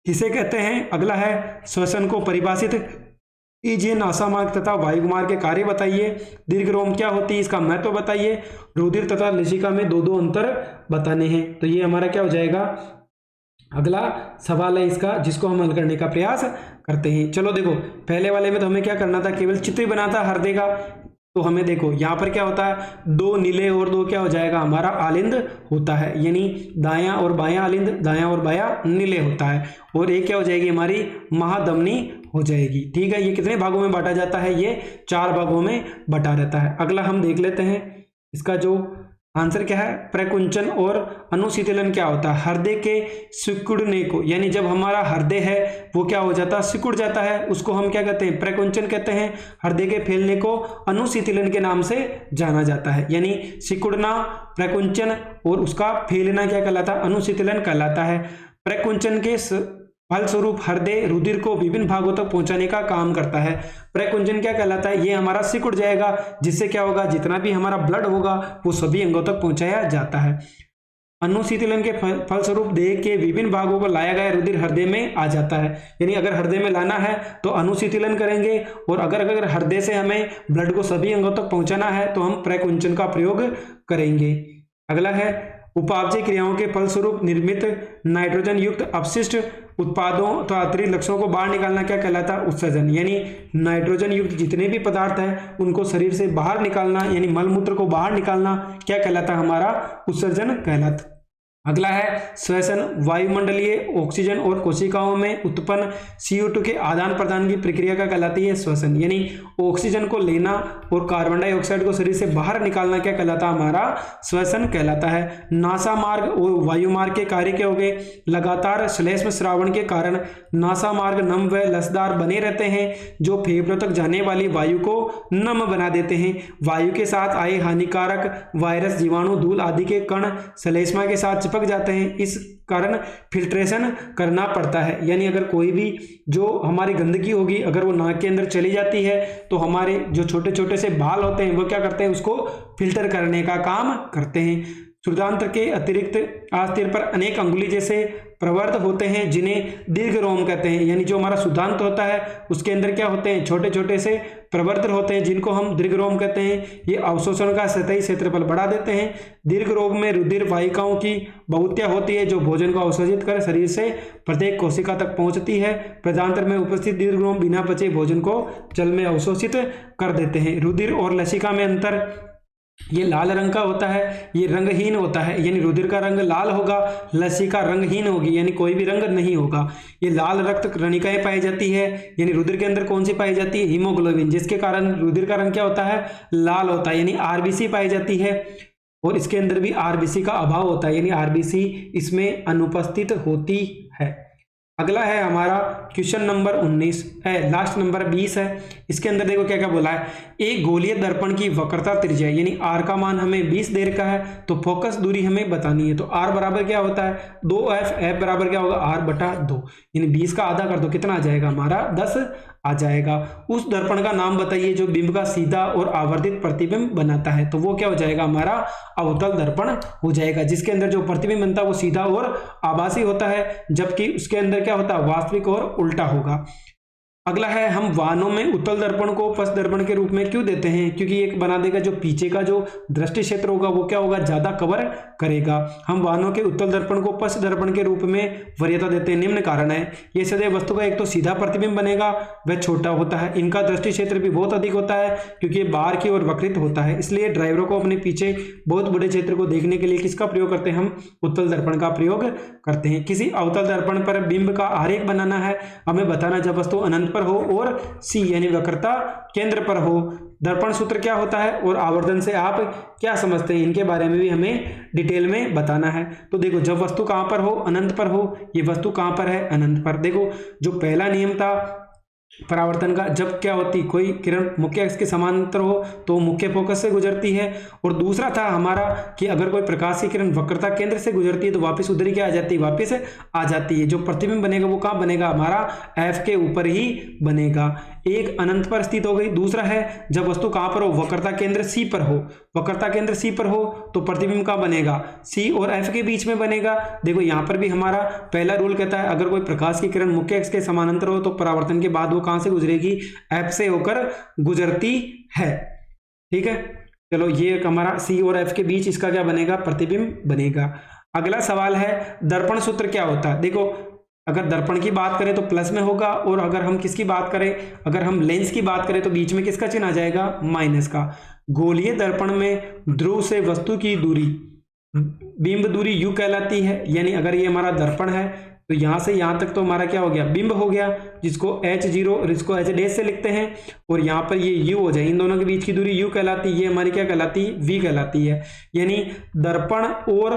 किसे कहते हैं। अगला है श्वसन को परिभाषित कीजिए, नासा मार्ग तथा वायुमार्ग के कार्य बताइए, दीर्घ रोम क्या होती है इसका महत्व बताइए, रुधिर तथा लेशिका में 2 अंतर बताने हैं। तो ये हमारा क्या हो जाएगा अगला सवाल है इसका, जिसको हम हल करने का प्रयास करते हैं। चलो देखो पहले वाले में तो हमें क्या करना था, केवल चित्र बना था हृदय का, तो हमें देखो यहाँ पर क्या होता है 2 नीले और 2 क्या हो जाएगा हमारा आलिंद होता है, यानी दायां और बायां आलिंद, दायां और बायां नीले होता है, और एक क्या हो जाएगी हमारी महाधमनी हो जाएगी। ठीक है, ये कितने भागों में बांटा जाता है, ये 4 भागों में बटा रहता है। अगला हम देख लेते हैं इसका जो आंसर क्या है, प्रकुंचन और अनुशीतलन क्या होता है, हृदय के सिकुड़ने को, यानी जब हमारा हृदय है वो क्या हो जाता है सिकुड़ जाता है, उसको हम क्या कहते हैं प्रकुंचन कहते हैं। हृदय के फैलने को अनुशीतलन के नाम से जाना जाता है, यानी सिकुड़ना प्रकुंचन और उसका फैलना क्या कहलाता है अनुशीतलन कहलाता है। प्रकुंचन के फलस्वरूप हृदय रुधिर को विभिन्न भागों तक पहुंचाने का काम करता है। प्रकुंचन क्या कहलाता है, ये हमारा सिकुड़ जाएगा, जिससे क्या होगा जितना भी हमारा ब्लड होगा वो सभी अंगों तक पहुंचाया जाता है। अनुशीतलन के फलस्वरूप देह के विभिन्न भागों को लाया गया रुधिर हृदय में आ जाता है, यानी अगर हृदय में लाना है तो अनुशीतलन करेंगे, और अगर हृदय से हमें ब्लड को सभी अंगों तक पहुंचाना है तो हम प्रकुंचन का प्रयोग करेंगे। अगला है उपापचय क्रियाओं के फलस्वरूप निर्मित नाइट्रोजन युक्त अपशिष्ट उत्पादों तो अतिरिक्त लक्षणों को बाहर निकालना क्या कहलाता है उत्सर्जन, यानी नाइट्रोजन युक्त जितने भी पदार्थ हैं उनको शरीर से बाहर निकालना, यानी मलमूत्र को बाहर निकालना क्या कहलाता है हमारा उत्सर्जन कहलाता। अगला है श्वसन, वायुमंडलीय ऑक्सीजन और कोशिकाओं में उत्पन्न CO2 के आदान प्रदान की प्रक्रिया का कहलाती है श्वसन, यानी ऑक्सीजन को लेना और कार्बन डाइऑक्साइड को शरीर से बाहर निकालना क्या कहलाता है हमारा श्वसन कहलाता है। नासा मार्ग और वायु मार्ग के कार्य क्या हो गए, लगातार श्लेष्म श्रावण के कारण नासा मार्ग नम व लसदार बने रहते हैं, जो फेफड़ों तक जाने वाली वायु को नम बना देते हैं। वायु के साथ आए हानिकारक वायरस, जीवाणु, धूल आदि के कण श्लेष्मा के साथ चिपक जाते हैं, इस कारण फिल्ट्रेशन करना पड़ता है, यानी अगर कोई भी जो हमारी गंदगी होगी अगर वो नाक के अंदर चली जाती है तो हमारे जो छोटे छोटे से बाल होते हैं वो क्या करते हैं उसको फिल्टर करने का काम करते हैं। क्षुद्रांत्र के अतिरिक्त आस्तीर पर अनेक अंगुली जैसे प्रवर्त होते हैं जिन्हें दीर्घ रोम कहते हैं, यानी जो हमारा शुद्धांत होता है उसके अंदर क्या होते हैं छोटे छोटे से प्रवर्त होते हैं जिनको हम दीर्घ रोम कहते हैं। ये अवशोषण का सतही क्षेत्रफल बढ़ा देते हैं। दीर्घ रोम में रुधिर वाहिकाओं की बहुत्या होती है जो भोजन को अवशोषित कर शरीर से प्रत्येक कोशिका तक पहुंचती है। प्रजांतर में उपस्थित दीर्घ रोम बिना पचे भोजन को जल में अवशोषित कर देते हैं। रुधिर और लसिका में अंतर, ये लाल रंग का होता है, ये रंगहीन होता है, यानी रुधिर का रंग लाल होगा, लसिका रंगहीन होगी, यानी कोई भी रंग नहीं होगा। ये लाल रक्त कणिकाएं पाई जाती है, यानी रुधिर के अंदर कौन सी पाई जाती है? हीमोग्लोबिन, जिसके कारण रुधिर का रंग क्या होता है? लाल होता है, यानी आरबीसी पाई जाती है। और इसके अंदर भी आरबीसी का अभाव होता है, यानी आरबीसी इसमें अनुपस्थित होती है। अगला है हमारा क्वेश्चन नंबर 19 है, लास्ट नंबर 20 है। इसके अंदर देखो क्या क्या बोला है। एक गोलीय दर्पण की वक्रता त्रिज्या यानी आर का मान हमें 20 दे रखा है, तो फोकस दूरी हमें बतानी है। तो आर बराबर क्या होता है? 2f, एफ बराबर क्या होगा? आर बटा 2, यानी 20 का आधा कर दो, कितना आ जाएगा हमारा? 10 आ जाएगा। उस दर्पण का नाम बताइए जो बिंब का सीधा और आवर्धित प्रतिबिंब बनाता है। तो वो क्या हो जाएगा? हमारा अवतल दर्पण हो जाएगा, जिसके अंदर जो प्रतिबिंब बनता है वो सीधा और आभासी होता है, जबकि उसके अंदर क्या होता है? वास्तविक और उल्टा होगा। अगला है, हम वाहनों में उत्तल दर्पण को पश्च दर्पण के रूप में क्यों देते हैं? क्योंकि एक बना देगा जो पीछे का जो दृष्टि क्षेत्र होगा वो क्या होगा? ज्यादा कवर करेगा। हम वाहनों के उत्तल दर्पण को पश्च दर्पण के रूप में वरीयता देते हैं। निम्न कारण है, ये सदैव वस्तु का एक तो सीधा प्रतिबिंब बनेगा, वह छोटा होता है। इनका दृष्टि क्षेत्र भी बहुत अधिक होता है क्योंकि ये बाहर की ओर वक्रित होता है, इसलिए ड्राइवरों को अपने पीछे बहुत बड़े क्षेत्र को देखने के लिए किसका प्रयोग करते हैं? हम उत्तल दर्पण का प्रयोग करते हैं। किसी अवतल दर्पण पर बिंब का आरेख बनाना है, हमें बताना जब वस्तु अनंत पर हो और सी यानी वक्रता केंद्र पर हो। दर्पण सूत्र क्या होता है और आवर्धन से आप क्या समझते हैं, इनके बारे में भी हमें डिटेल में बताना है। तो देखो, जब वस्तु कहां पर हो? अनंत पर हो। ये वस्तु कहां पर है? अनंत पर। देखो, जो पहला नियम था परावर्तन का, जब क्या होती? कोई किरण मुख्य अक्ष के समांतर हो तो मुख्य फोकस से गुजरती है। और दूसरा था हमारा कि अगर कोई प्रकाश की किरण वक्रता केंद्र से गुजरती है तो वापस उधर ही क्या आ जाती है? वापस आ जाती है। जो प्रतिबिंब बनेगा वो कहाँ बनेगा? हमारा एफ के ऊपर ही बनेगा। एक अनंत पर स्थित हो गई। दूसरा है, जब वस्तु कहां पर हो? वक्रता केंद्र सी पर हो। वक्रता केंद्र सी पर हो तो प्रतिबिंब कहां बनेगा? सी और एफ के बीच में बनेगा। देखो, यहां पर भी हमारा पहला रूल कहता है अगर कोई प्रकाश की किरण मुख्य अक्ष के समानांतर हो तो परावर्तन के बाद वो कहां से गुजरेगी? एफ से होकर गुजरती है। ठीक है, चलो, ये हमारा सी और एफ के बीच इसका क्या बनेगा? प्रतिबिंब बनेगा। अगला सवाल है, दर्पण सूत्र क्या होता है? देखो, अगर दर्पण की बात करें तो प्लस में होगा, और अगर हम किसकी बात करें, अगर हम लेंस की बात करें तो बीच में किसका चिन्ह आ जाएगा? माइनस का। गोलीय दर्पण में ध्रुव से वस्तु की दूरी बिंब दूरी यू कहलाती है। यानी अगर ये हमारा दर्पण है तो यहां से यहां तक तो हमारा क्या हो गया? बिंब हो गया, जिसको H0 और इसको H' से लिखते हैं, और यहां पर ये U हो जाए। इन दोनों के बीच की दूरी U कहलाती है, ये हमारी क्या कहलाती है? V कहलाती है। यानी दर्पण और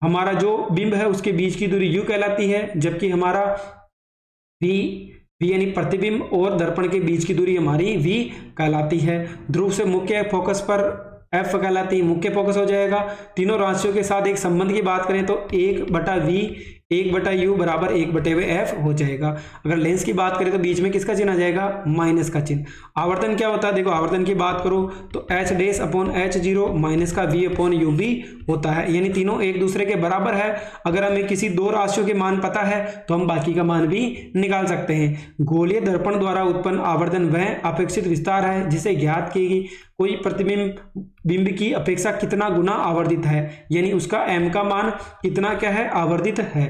हमारा जो बिंब है उसके बीच की दूरी U कहलाती है, जबकि हमारा V यानी प्रतिबिंब और दर्पण के बीच की दूरी हमारी V कहलाती है। ध्रुव से मुख्य फोकस पर F कहलाती है, मुख्य फोकस हो जाएगा। तीनों राशियों के साथ एक संबंध की बात करें तो 1/V 1/U बराबर 1/F हो जाएगा। अगर लेंस की बात करें तो बीच में किसका चिन्ह आ जाएगा? माइनस का चिन्ह। आवर्तन क्या होता है? देखो, आवर्तन की बात करो तो H'/H0 माइनस का V/UB होता है, यानी तीनों एक दूसरे के बराबर है। अगर हमें किसी दो राशियों के मान पता है तो हम बाकी का मान भी निकाल सकते हैं। गोलीय दर्पण द्वारा उत्पन्न आवर्धन वह अपेक्षित विस्तार है जिसे ज्ञात की कोई प्रतिबिंब बिंब की अपेक्षा कितना गुना आवर्धित है, यानी उसका m का मान कितना क्या है? आवर्धित है।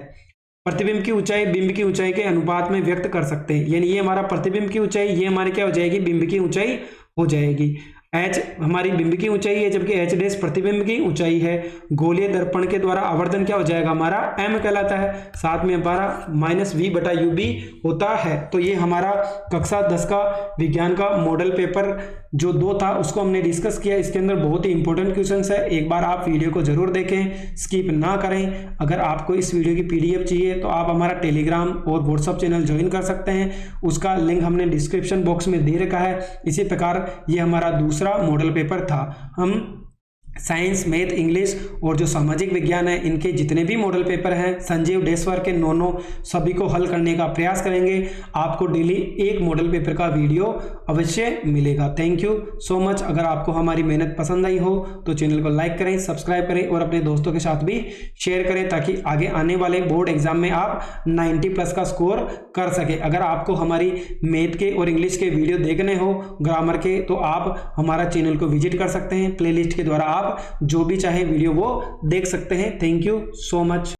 प्रतिबिंब की ऊंचाई बिंब की ऊंचाई के अनुपात में व्यक्त कर सकते हैं, यानी ये हमारा प्रतिबिंब की ऊंचाई, ये हमारी क्या हो जाएगी? बिंब की ऊंचाई हो जाएगी। H हमारी बिंब की ऊंचाई है, जबकि H' प्रतिबिंब की ऊंचाई है। गोलीय दर्पण के द्वारा आवर्धन क्या हो जाएगा? हमारा m कहलाता है, साथ में हमारा -V/UB होता है। तो ये हमारा कक्षा 10 का विज्ञान का मॉडल पेपर जो 2 था उसको हमने डिस्कस किया। इसके अंदर बहुत ही इंपॉर्टेंट क्वेश्चंस है, एक बार आप वीडियो को जरूर देखें, स्किप ना करें। अगर आपको इस वीडियो की PDF चाहिए तो आप हमारा टेलीग्राम और व्हाट्सअप चैनल ज्वाइन कर सकते हैं, उसका लिंक हमने डिस्क्रिप्शन बॉक्स में दे रखा है। इसी प्रकार ये हमारा दूसरा मॉडल पेपर था। हम साइंस, मैथ, इंग्लिश और जो सामाजिक विज्ञान है इनके जितने भी मॉडल पेपर हैं संजीव डेस्वर के 9 सभी को हल करने का प्रयास करेंगे। आपको डेली एक मॉडल पेपर का वीडियो अवश्य मिलेगा। Thank you so much. अगर आपको हमारी मेहनत पसंद आई हो तो चैनल को लाइक करें, सब्सक्राइब करें और अपने दोस्तों के साथ भी शेयर करें, ताकि आगे आने वाले बोर्ड एग्जाम में आप 90+ का स्कोर कर सके। अगर आपको हमारी मैथ के और इंग्लिश के वीडियो देखने हो, ग्रामर के, तो आप हमारा चैनल को विजिट कर सकते हैं। प्लेलिस्ट के द्वारा आप जो भी चाहे वीडियो वो देख सकते हैं। Thank you so much.